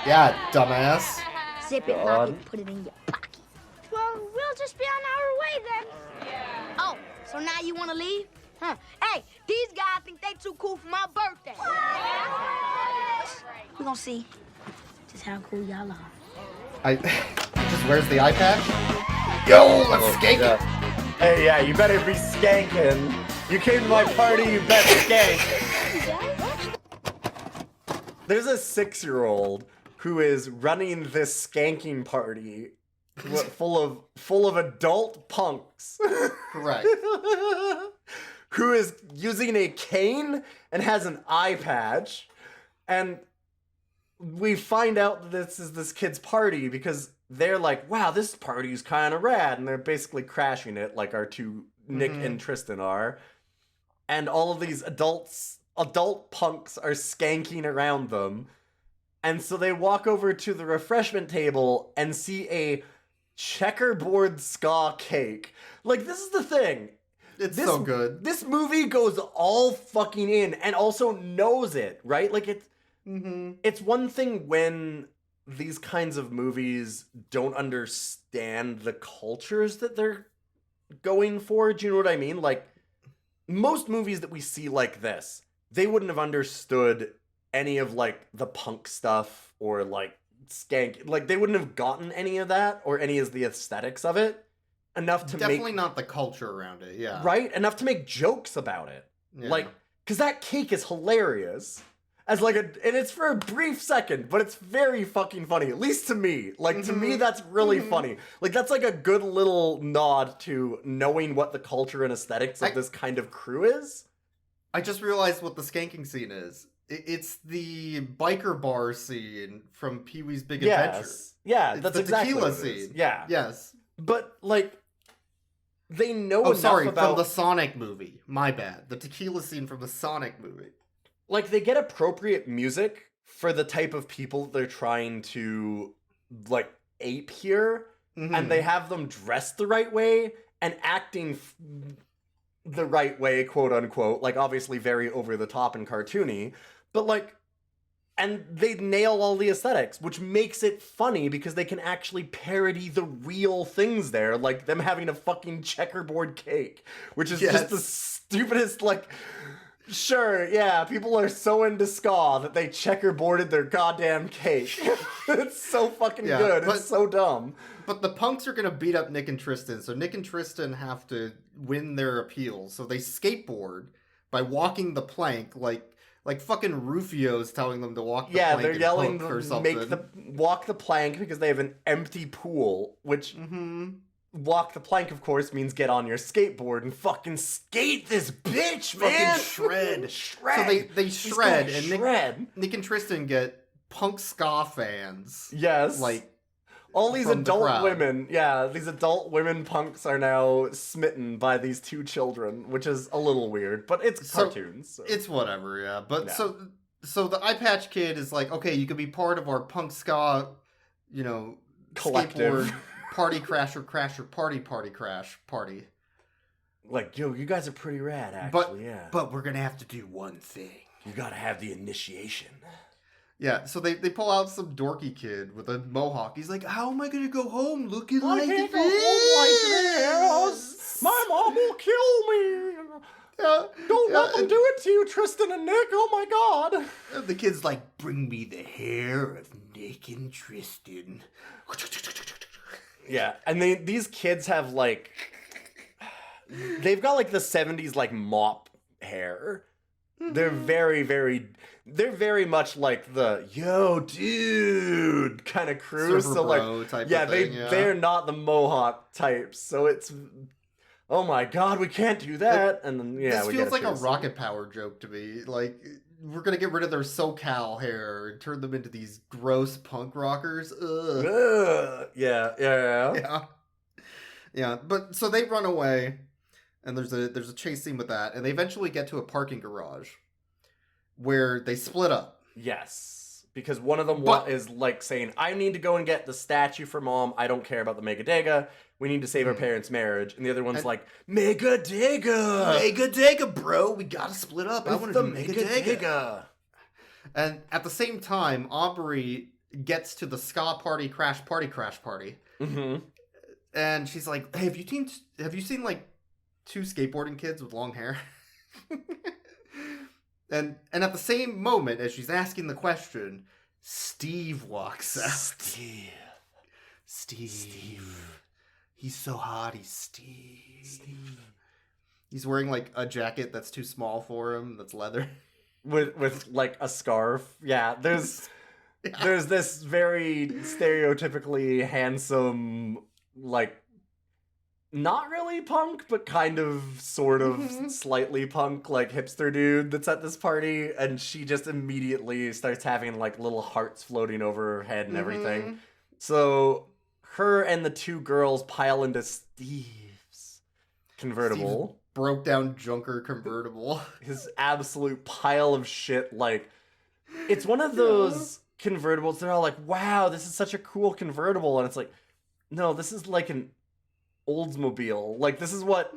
Yeah, dumbass. Zip it, lock it, put it in your pocket. Well, we'll just be on our way then. Oh, so now you want to leave? Huh. Hey, these guys think they too cool for my birthday. We're gonna see just how cool y'all are. Just where's the eye patch? Yo, let's skank it. Hey, yeah, you better be skanking. You came to my party, you better skank. There's a 6-year-old who is running this skanking party full of adult punks. Correct. Who is using a cane and has an eye patch. And we find out that this is this kid's party because they're like, wow, this party's kind of rad. And they're basically crashing it like our two, Nick and Tristan are. And all of these adult punks are skanking around them. And so they walk over to the refreshment table and see a checkerboard ska cake. Like, this is the thing. It's so good. This movie goes all fucking in and also knows it, right? Like, it's one thing when these kinds of movies don't understand the cultures that they're going for. Do you know what I mean? Like, most movies that we see like this, they wouldn't have understood any of, like, the punk stuff or, like, skank. Like, they wouldn't have gotten any of that or any of the aesthetics of it enough to Definitely not the culture around it, yeah. Right? Enough to make jokes about it. Yeah. Like, because that cake is hilarious. As like and it's for a brief second, but it's very fucking funny. At least to me. Like, to me, that's really funny. Like, that's like a good little nod to knowing what the culture and aesthetics of this kind of crew is. I just realized what the skanking scene is. It's the biker bar scene from Pee-wee's Big Adventure. Yeah, it's that's the exactly tequila what it is. scene. Yeah. Yes. But, like, they know Oh, enough sorry, about... from the Sonic movie. My bad. The tequila scene from the Sonic movie. Like, they get appropriate music for the type of people they're trying to, like, ape here. And they have them dressed the right way and acting the right way, quote unquote. Like, obviously very over the top and cartoony. But, like, and they nail all the aesthetics, which makes it funny because they can actually parody the real things there. Like, them having a fucking checkerboard cake, which is just the stupidest, like... Sure, yeah, people are so into ska that they checkerboarded their goddamn cake. It's so fucking good. It's so dumb. But the punks are gonna beat up Nick and Tristan, so Nick and Tristan have to win their appeal. So they skateboard by walking the plank, like fucking Rufio's telling them to walk the plank. Yeah, they're yelling or to something. walk the plank because they have an empty pool, which... Walk the plank, of course, means get on your skateboard and fucking skate this bitch, man! Fucking shred. Shred! So they shred, and shred. Nick and Tristan get punk ska fans. Yes. Like, all these from the adult crowd. women, these adult women punks are now smitten by these two children, which is a little weird, but it's cartoons. So. It's whatever, yeah. But Yeah. so the Eye Patch Kid is like, okay, you can be part of our punk ska, Collective. skateboard party crasher party crash party. Like, yo, you guys are pretty rad, actually, But we're gonna have to do one thing. You gotta have the initiation. Yeah, so they pull out some dorky kid with a mohawk. He's like, how am I gonna go home looking like this? My mom will kill me! Don't let them do it to you, Tristan and Nick, oh my god! And the kid's like, bring me the hair of Nick and Tristan. Yeah, and these kids have, like... They've got, like, the 70s, like, mop hair. They're very much like the, yo, dude, kind of crew. Surfer so, like, bro type yeah, of thing, yeah. they're not the mohawk types, so it's... Oh my god, we can't do that! And then, This we feels gotta like a chase Rocket Power joke to me. Like, we're gonna get rid of their SoCal hair and turn them into these gross punk rockers. Ugh. Ugh. Yeah. Yeah, but so they run away, and there's a chase scene with that, and they eventually get to a parking garage. where they split up. Yes. Because one of them is like saying, I need to go and get the statue for Mom. I don't care about the Mega Dega. We need to save our parents' marriage. And the other one's like, Mega Dega! Mega Dega, bro! We gotta split up. I want to do Mega Dega. Dega. And at the same time, Aubrey gets to the ska party crash party. Mm-hmm. And she's like, hey, have you seen like 2 skateboarding kids with long hair? and at the same moment as she's asking the question, Steve walks out. Steve. He's so hot, he's Steve. He's wearing like a jacket that's too small for him, that's leather. With like a scarf. Yeah, there's this very stereotypically handsome, like, not really punk, but kind of, sort of, slightly punk, like, hipster dude that's at this party, and she just immediately starts having, like, little hearts floating over her head and everything. So, her and the 2 girls pile into Steve's convertible. Steve's broke down junker convertible. His absolute pile of shit, like, it's one of those convertibles, they're all like, wow, this is such a cool convertible, and it's like, no, this is like an Oldsmobile. Like, this is what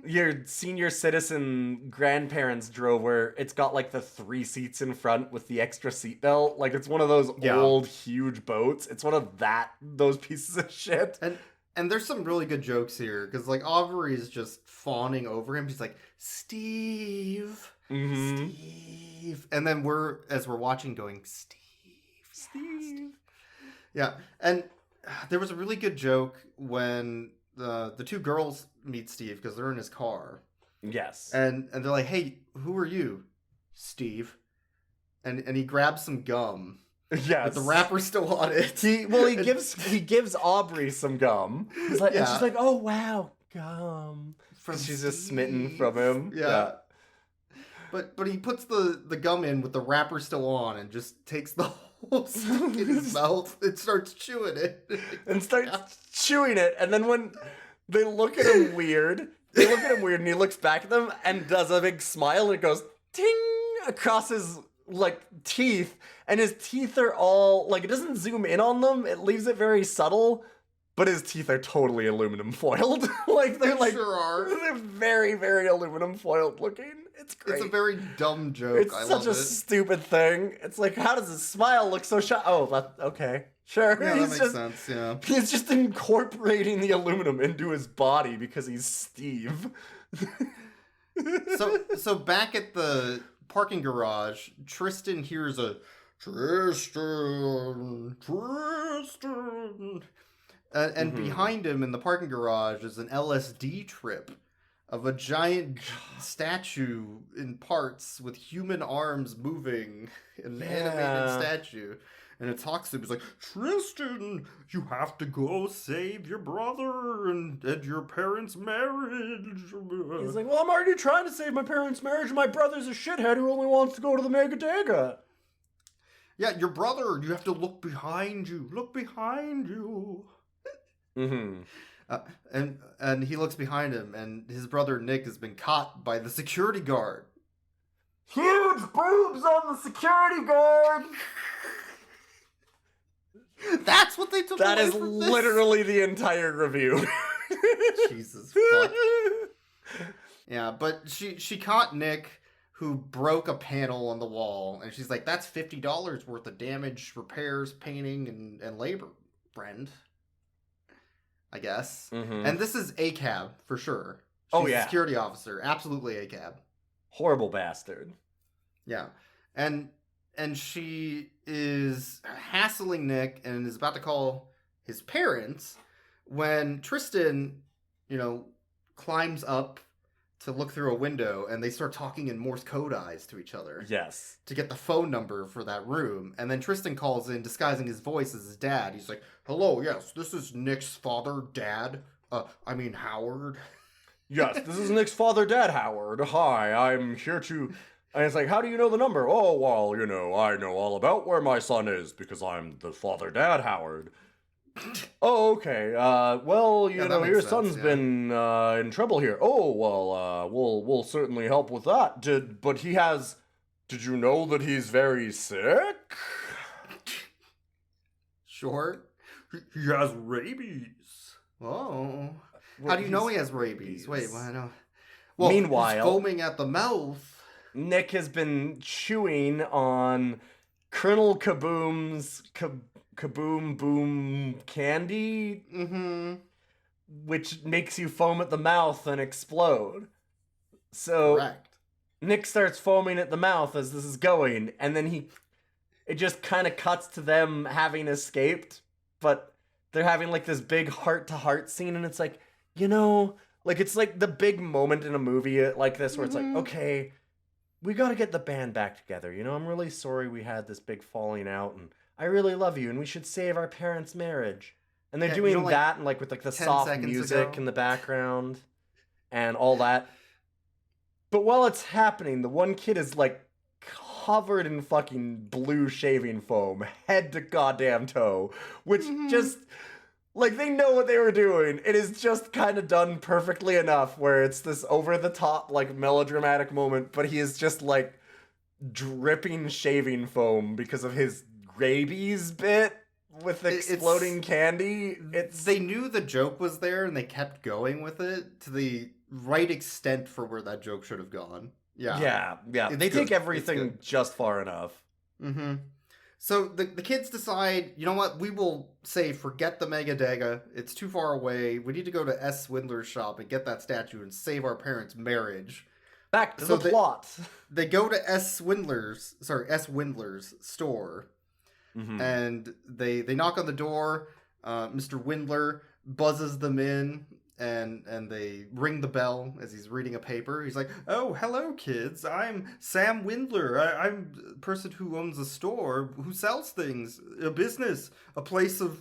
your senior citizen grandparents drove, where it's got like the 3 seats in front with the extra seatbelt. Like, it's one of those old huge boats. It's one of those pieces of shit. And there's some really good jokes here, because like Aubrey is just fawning over him. She's like, Steve. And then as we're watching, going, Steve. Yeah, and there was a really good joke when the 2 girls meet Steve, because they're in his car. Yes. And they're like, hey, who are you? Steve. And he grabs some gum. Yes. With the wrapper still on it. He gives Aubrey some gum. He's like, and she's like, oh wow, gum. She's just smitten from him. Yeah. But he puts the gum in with the wrapper still on and just takes the whole stick in his mouth and starts chewing it. And then when they look at him weird, and he looks back at them and does a big smile and it goes ting across his like teeth, and his teeth are all like, it doesn't zoom in on them, it leaves it very subtle, but his teeth are totally aluminum foiled. Like, they're like, sure are. They're very, very aluminum foiled looking. It's great. It's a very dumb joke. It's such a stupid thing. It's like, how does his smile look so shy? Oh, okay. Sure. Yeah, that makes sense, yeah. He's just incorporating the aluminum into his body because he's Steve. So back at the parking garage, Tristan hears a Tristan. And behind him in the parking garage is an LSD trip of a giant statue in parts with human arms moving, an animated statue. And it talks to him. It's like, Tristan, you have to go save your brother and your parents' marriage. He's like, well, I'm already trying to save my parents' marriage. My brother's a shithead who only wants to go to the Mega Dega. Yeah, your brother, you have to look behind you. Look behind you. And he looks behind him, and his brother Nick has been caught by the security guard. Huge boobs on the security guard. That's what they took That away is from this? literally the entire review. Jesus fuck. Yeah, but she caught Nick, who broke a panel on the wall, and she's like, that's $50 worth of damage, repairs, painting, and labor, friend. I guess. And this is ACAB, for sure. She's a security officer. Absolutely ACAB. Horrible bastard. Yeah. And she is hassling Nick and is about to call his parents when Tristan, climbs up to look through a window, and they start talking in Morse code eyes to each other. Yes. To get the phone number for that room. And then Tristan calls in, disguising his voice as his dad. He's like, hello, yes, this is Nick's father, Dad. Howard. Yes, this is Nick's father, Dad, Howard. Hi, I'm here to... And it's like, how do you know the number? Oh, well, I know all about where my son is because I'm the father, Dad, Howard. Oh, okay. Well, your son's been in trouble here. Oh, well, we'll certainly help with that. But he has Did you know that he's very sick? Sure. He has rabies. Oh. How do you know he has rabies? Wait, well, I know. Well, Meanwhile, he's foaming at the mouth. Nick has been chewing on Colonel Kaboom's Kaboom Boom candy, which makes you foam at the mouth and explode. So Correct. Nick starts foaming at the mouth as this is going, and then it just kind of cuts to them having escaped, but they're having like this big heart-to-heart scene, and it's like, like it's like the big moment in a movie like this where it's like, okay, we got to get the band back together. I'm really sorry we had this big falling out, and I really love you, and we should save our parents' marriage. And they're doing that, and like with like the soft music in the background and all that. But while it's happening, the one kid is like covered in fucking blue shaving foam, head to goddamn toe, which just, like, they know what they were doing. It is just kind of done perfectly enough where it's this over-the-top, like, melodramatic moment, but he is just, like, dripping shaving foam because of his rabies bit with exploding candy. They knew the joke was there, and they kept going with it to the right extent for where that joke should have gone. Yeah. They take everything just far enough. So the kids decide, you know what, we will say forget the Mega Dega. It's too far away. We need to go to S. Swindler's shop and get that statue and save our parents' marriage. Back to the plot. They go to S. Windler's store, and they knock on the door. Mr. Windler buzzes them in. And they ring the bell as he's reading a paper. He's like, "Oh, hello, kids. I'm Sam Windler. I'm the person who owns a store, who sells things, a business, a place of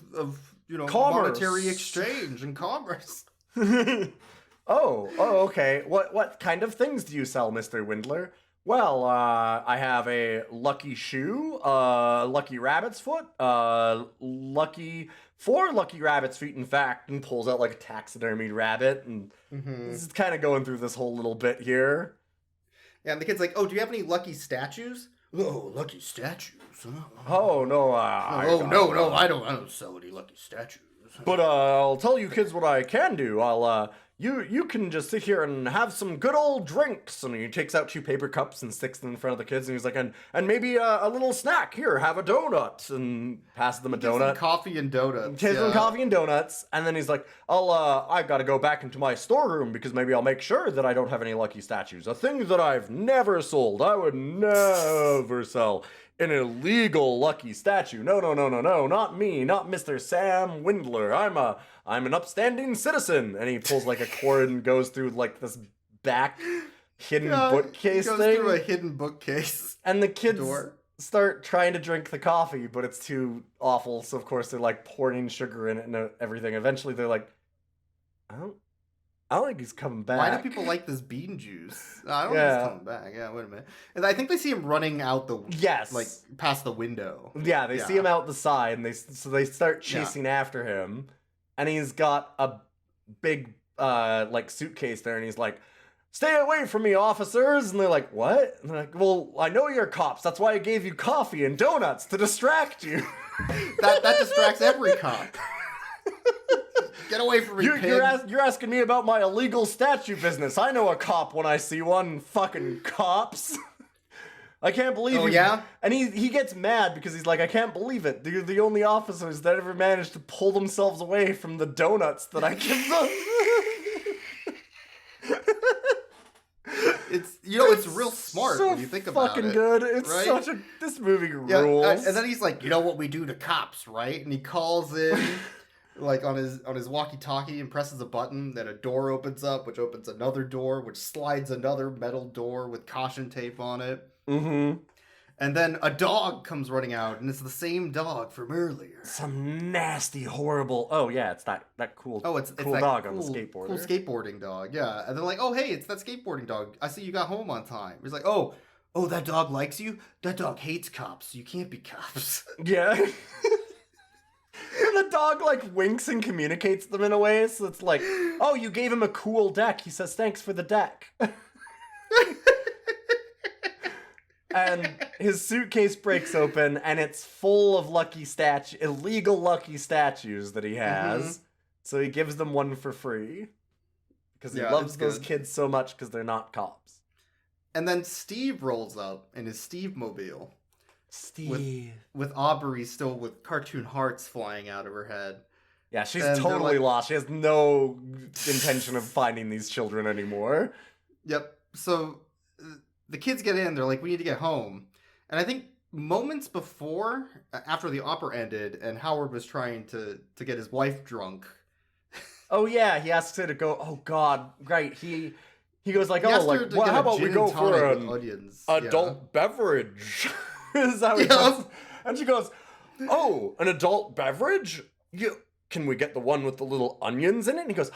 monetary exchange and commerce." Oh, okay. What kind of things do you sell, Mr. Windler? Well, I have a lucky shoe, lucky rabbit's foot, 4 lucky rabbit's feet, in fact, and pulls out like a taxidermied rabbit, and this is kind of going through this whole little bit here. Yeah, and the kid's like, "Oh, do you have any lucky statues?" "Oh, lucky statues? Oh, no, no, I don't sell any lucky statues. But I'll tell you kids what I can do. You can just sit here and have some good old drinks." And he takes out 2 paper cups and sticks them in front of the kids, and he's like, and maybe a little snack. Here, have a donut, and passes them a donut. Gives them coffee and donuts. Gives them coffee and donuts, and then he's like, I gotta go back into my storeroom because maybe I'll make sure that I don't have any lucky statues. A thing that I've never sold. I would never sell an illegal lucky statue. No, not me, not Mr. Sam Windler. I'm an upstanding citizen. And he pulls like a cord and goes through like this back hidden bookcase goes thing. Through a hidden bookcase. And the kids start trying to drink the coffee, but it's too awful. So of course they're like pouring sugar in it and everything. Eventually they're like, I don't think he's coming back. Why do people like this bean juice? I don't think he's coming back. Yeah, wait a minute. And I think they see him running out like past the window. Yeah, they see him out the side, and they start chasing after him, and he's got a big like suitcase there, and he's like, "Stay away from me, officers!" And they're like, "What?" And they're like, "Well, I know you're cops. That's why I gave you coffee and donuts to distract you." that distracts every cop. Get away from me, pig. You're asking me about my illegal statue business. I know a cop when I see one. Fucking cops. I can't believe Oh, yeah? And he gets mad because he's like, I can't believe it. They're the only officers that ever managed to pull themselves away from the donuts that I give them. It's real smart when you think about it. Fucking good. It's right? this movie rules. And then he's like, "You know what we do to cops, right?" And he calls in like on his walkie-talkie and presses a button, then a door opens up, which opens another door, which slides another metal door with caution tape on it. And then a dog comes running out, and it's the same dog from earlier. Some nasty, horrible. Oh yeah, it's that cool. Oh, it's cool that dog on the skateboarder. Cool skateboarding dog. Yeah, and they're like, "Oh hey, it's that skateboarding dog. I see you got home on time." He's like, "Oh, that dog likes you? That dog hates cops. You can't be cops." Yeah. And the dog like winks and communicates them in a way, so it's like, "Oh, you gave him a cool deck." He says, "Thanks for the deck." And his suitcase breaks open, and it's full of illegal lucky statues that he has. So he gives them one for free. Because he loves those kids so much because they're not cops. And then Steve rolls up in his Steve-mobile. Steve. With Aubrey still with cartoon hearts flying out of her head. Yeah, she's totally lost. She has no intention of finding these children anymore. Yep. So the kids get in. They're like, we need to get home. And I think moments before, after the opera ended, and Howard was trying to get his wife drunk. Oh, yeah. He asks her to go. Oh, God. Right. He goes like, How about we go for an onions? adult beverage? Is that what does? And she goes, oh, an adult beverage? Can we get the one with the little onions in it? And he goes,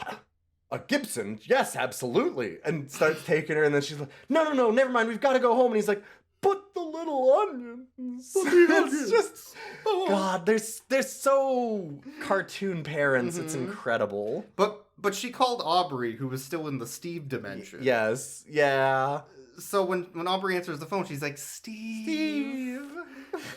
a Gibson? Yes, absolutely. And starts taking her, and then she's like, no, never mind. We've got to go home. And he's like, but the little onions. It's just, God, they're so cartoon parents. It's incredible. But she called Aubrey, who was still in the Steve dimension. Yes, yeah. So when Aubrey answers the phone, she's like, Steve.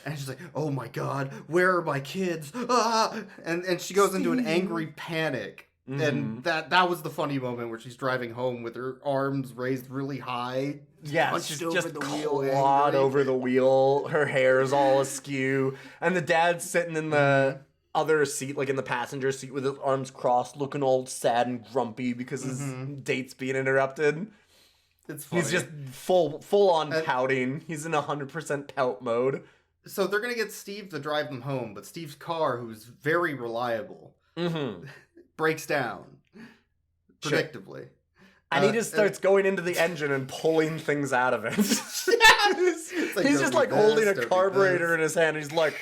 And she's like, oh my God, where are my kids? Ah! And she goes into an angry panic. And that was the funny moment where she's driving home with her arms raised really high. Yeah, she's just clawed over the wheel. Her hair's all askew. And the dad's sitting in the other seat, like in the passenger seat with his arms crossed, looking all sad and grumpy because his date's being interrupted. It's funny. He's just full on pouting. He's in 100% pout mode. So they're going to get Steve to drive them home, but Steve's car, who's very reliable, breaks down. Predictably. And he just starts going into the engine and pulling things out of it. He's just like holding a carburetor in his hand. He's like,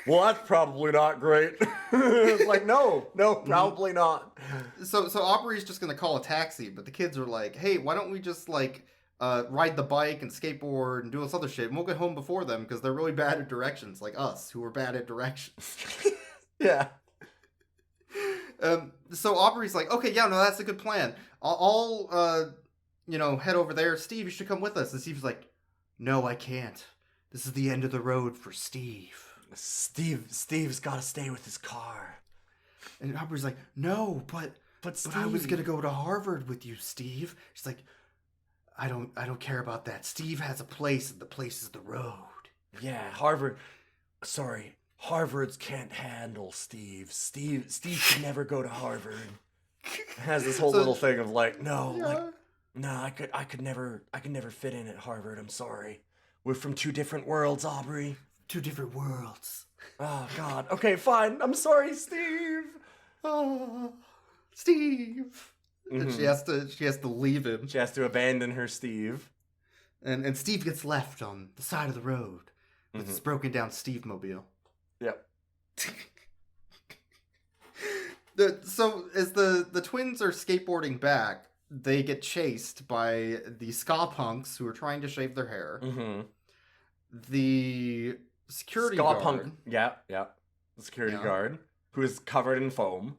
well, that's probably not great. It's like, no, probably not. So Aubrey's just going to call a taxi, but the kids are like, hey, why don't we just like ride the bike and skateboard and do this other shit, and we'll get home before them because they're really bad at directions, like us, who are bad at directions. Yeah. So Aubrey's like, okay, yeah, no, that's a good plan. I'll head over there. Steve, you should come with us. And Steve's like, no, I can't. This is the end of the road for Steve. Steve's got to stay with his car. And Aubrey's like, no, but I was gonna go to Harvard with you, Steve. She's like, I don't care about that. Steve has a place, and the place is the road. Yeah, Harvard. Sorry, Harvard's can't handle Steve. Steve can never go to Harvard. Has this whole little thing of like, I could never fit in at Harvard. I'm sorry. We're from two different worlds, Aubrey. Two different worlds. Oh, God. Okay, fine. I'm sorry, Steve. Oh, Steve. And she has to leave him. She has to abandon her Steve. And Steve gets left on the side of the road with his broken down Steve-mobile. Yep. So as the twins are skateboarding back, they get chased by the ska punks who are trying to shave their hair. The security guard. Punk. Yeah. The security guard, who is covered in foam.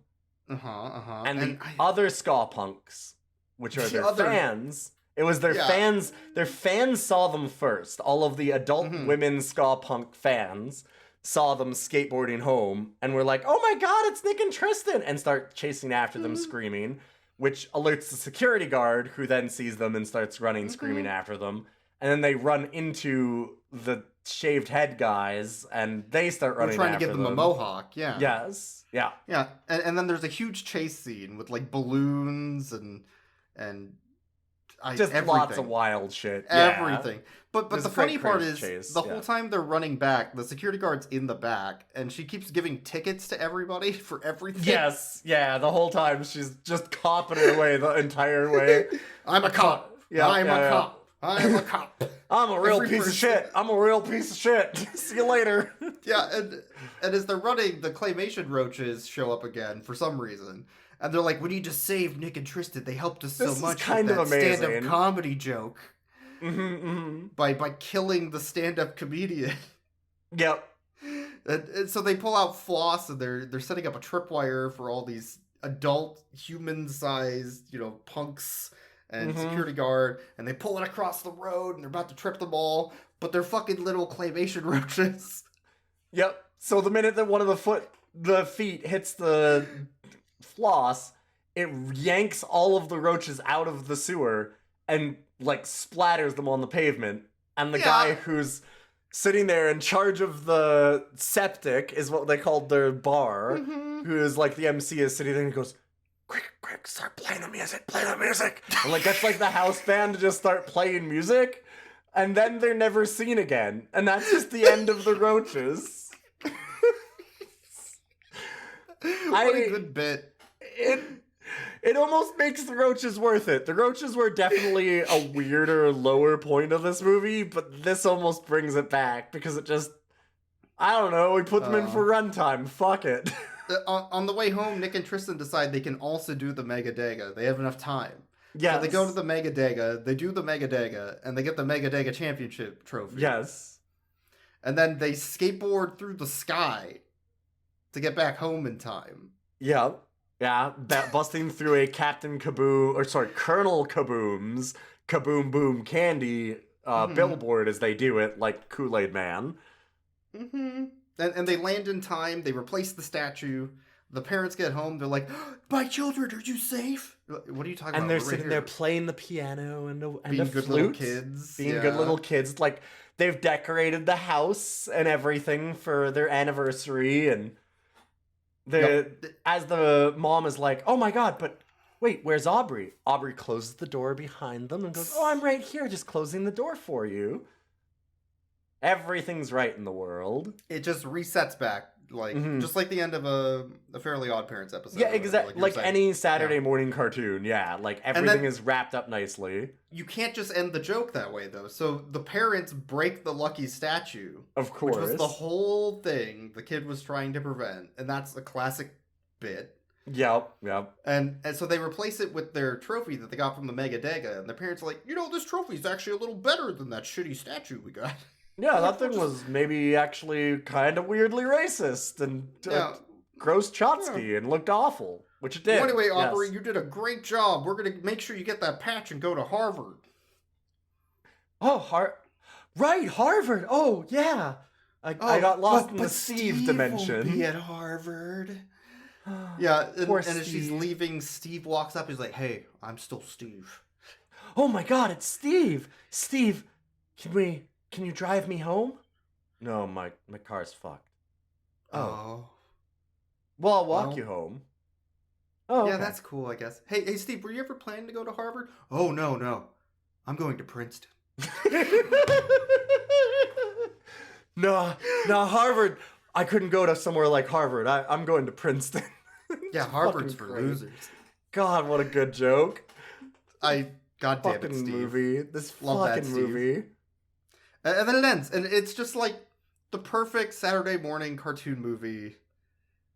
And the other ska punks, which are their fans. It was their fans. Their fans saw them first. All of the adult women ska punk fans saw them skateboarding home and were like, oh my God, it's Nick and Tristan, and start chasing after them screaming, which alerts the security guard, who then sees them and starts running, screaming after them. And then they run into the shaved head guys, and they start running after them. We're trying to give them a mohawk, yeah. Yes, yeah. Yeah, and then there's a huge chase scene with, like, balloons and just everything. Lots of wild shit. Everything. Yeah. But the funny part is, the whole time they're running back, the security guard's in the back, and she keeps giving tickets to everybody for everything. Yes, yeah, the whole time she's just copping her way the entire way. I'm a cop. Yeah, I'm a cop. I'm a cop. I'm a real piece of shit. I'm a real piece of shit. See you later. Yeah, and as they're running, the claymation roaches show up again for some reason. And they're like, we need to save Nick and Tristan. They helped us so much with that stand-up comedy joke. By killing the stand-up comedian. Yep. And so they pull out floss, and they're setting up a tripwire for all these adult, human-sized, punks and security guard, and they pull it across the road, and they're about to trip them all. but they're fucking little claymation roaches. Yep. So the minute that one of the feet hits the floss, it yanks all of the roaches out of the sewer and like splatters them on the pavement. And the guy who's sitting there in charge of the septic is what they called their bar, who is like the MC, is sitting there and goes, quick, start playing the music, And like gets like the house band to just start playing music, and then they're never seen again. And that's just the end of the roaches. What a good bit. It almost makes the roaches worth it. The roaches were definitely a weirder, lower point of this movie, but this almost brings it back because it just, I don't know, we put them in for runtime. Fuck it. On the way home, Nick and Tristan decide they can also do the Mega Dega. They have enough time. Yes. So they go to the Mega Dega, they do the Mega Dega, and they get the Mega Dega Championship trophy. Yes. And then they skateboard through the sky to get back home in time. Yeah. Yeah, busting through a Colonel Kaboom's Kaboom Boom Candy billboard as they do it, like Kool-Aid Man. Mm-hmm. And they land in time, they replace the statue, the parents get home, they're like, my children, are you safe? What are you talking about? And they're sitting there playing the piano and being a good flute. Little kids. Being good little kids. Like, they've decorated the house and everything for their anniversary, and as the mom is like, oh my god, but wait, where's Aubrey? Aubrey closes the door behind them and goes, oh, I'm right here, just closing the door for you. Everything's right in the world. It just resets back, like just like the end of a Fairly Odd Parents episode. Yeah, exactly. Like any Saturday morning cartoon, yeah. Like everything is wrapped up nicely. You can't just end the joke that way, though. So the parents break the lucky statue. Of course. Which was the whole thing the kid was trying to prevent. And that's a classic bit. Yep. And so they replace it with their trophy that they got from the Mega Dega. And the parents are like, this trophy's actually a little better than that shitty statue we got. Yeah, that thing was maybe actually kind of weirdly racist and gross Chotsky and looked awful, which it did. Well, anyway, Aubrey, you did a great job. We're going to make sure you get that patch and go to Harvard. Oh, right, Harvard. Oh, yeah. I got lost in the Steve dimension. Will be at Harvard. Yeah, and as she's leaving, Steve walks up. He's like, hey, I'm still Steve. Oh my god, it's Steve. Steve, can you drive me home? No, my car's fucked. Oh. Well, I'll walk you home. Oh, yeah, okay. That's cool, I guess. Hey, Steve, were you ever planning to go to Harvard? Oh, no. I'm going to Princeton. No, Harvard. I couldn't go to somewhere like Harvard. I'm going to Princeton. Yeah, Harvard's for losers. God, what a good joke. God damn it, Steve. Movie. This Love fucking that, movie. And then it ends, and it's just like the perfect Saturday morning cartoon movie.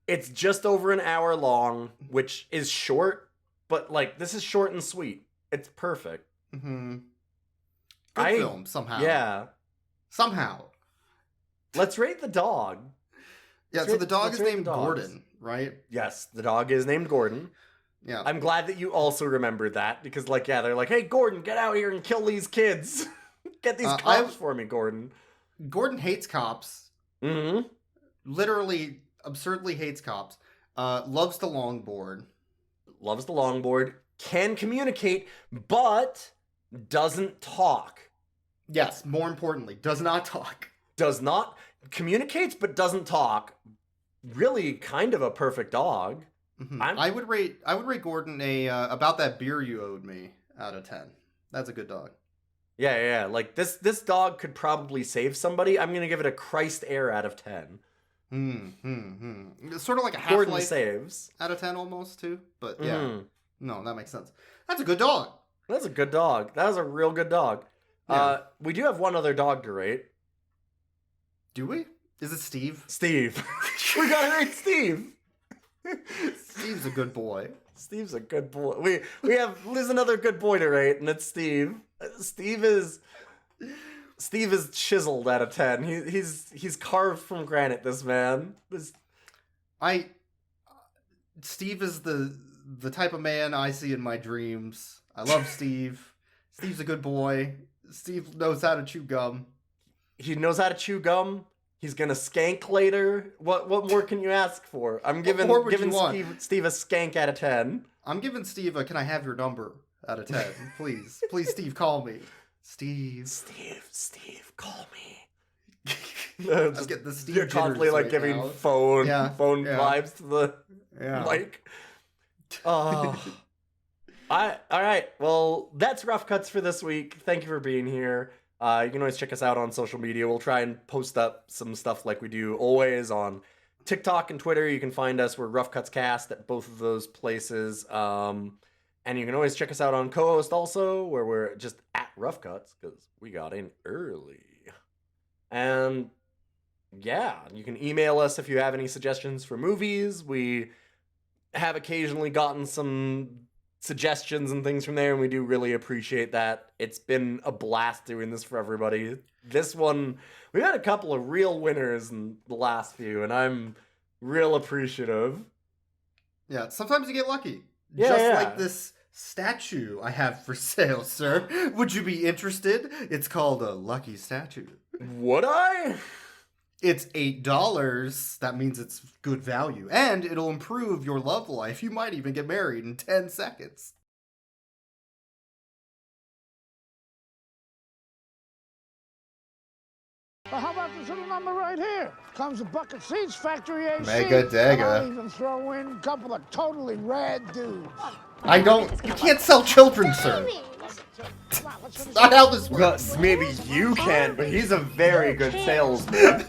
It's just over an hour long, which is short, but like this is short and sweet. It's perfect. Mm-hmm. Good film, somehow. Yeah. Somehow. Let's rate the dog. Yeah, so the dog is named Gordon, right? Yes, the dog is named Gordon. Yeah. I'm glad that you also remembered that, because like, yeah, they're like, hey, Gordon, get out here and kill these kids. Get these cops for me, Gordon. Gordon hates cops. Mm-hmm. Literally, absurdly hates cops. Loves the longboard. Loves the longboard. Can communicate, but doesn't talk. Yes, more importantly, does not talk. Does not communicates, but doesn't talk. Really, kind of a perfect dog. Mm-hmm. I would rate Gordon a about that beer you owed me out of 10. That's a good dog. Yeah. Like this dog could probably save somebody. I'm gonna give it a Christ Air out of 10. Sort of like a Gordon Half-Life saves out of 10 almost too. But yeah, no, that makes sense. That's a good dog. That's a good dog. That was a real good dog. Yeah. We do have one other dog to rate. Do we? Is it Steve? Steve. We gotta rate Steve. Steve's a good boy. Steve's a good boy. There's another good boy to rate, and it's Steve. Steve is chiseled out of 10. He's carved from granite, this man. Steve is the type of man I see in my dreams. I love Steve. Steve's a good boy. Steve knows how to chew gum. he knows how to chew gum. He's gonna skank later. What more can you ask for? I'm giving Steve a skank out of 10. I'm giving Steve a "Can I have your number?" out of 10. Please, Steve, call me. Steve, call me. I'm getting the Steve You're constantly like right giving now. phone vibes to the mic. All right. Well, that's Rough Cuts for this week. Thank you for being here. You can always check us out on social media. We'll try and post up some stuff like we do always on TikTok and Twitter. You can find us. We're Rough Cuts Cast at both of those places. And you can always check us out on Co-Host also, where we're just at Rough Cuts because we got in early. And yeah, you can email us if you have any suggestions for movies. We have occasionally gotten some suggestions and things from there, and we do really appreciate that. It's been a blast doing this for everybody. This one, we had a couple of real winners in the last few, and I'm real appreciative. Yeah, sometimes you get lucky. Yeah, like this statue I have for sale, sir. Would you be interested? It's called a lucky statue. Would I? It's $8. That means it's good value. And it'll improve your love life. You might even get married in 10 seconds. Well, how about this little number right here? Comes a bucket seats, factory AC. Mega Dega. I'll even throw in a couple of totally rad dudes. You can't sell children, sir. That's not how this works. Maybe you can, but he's a very good salesman.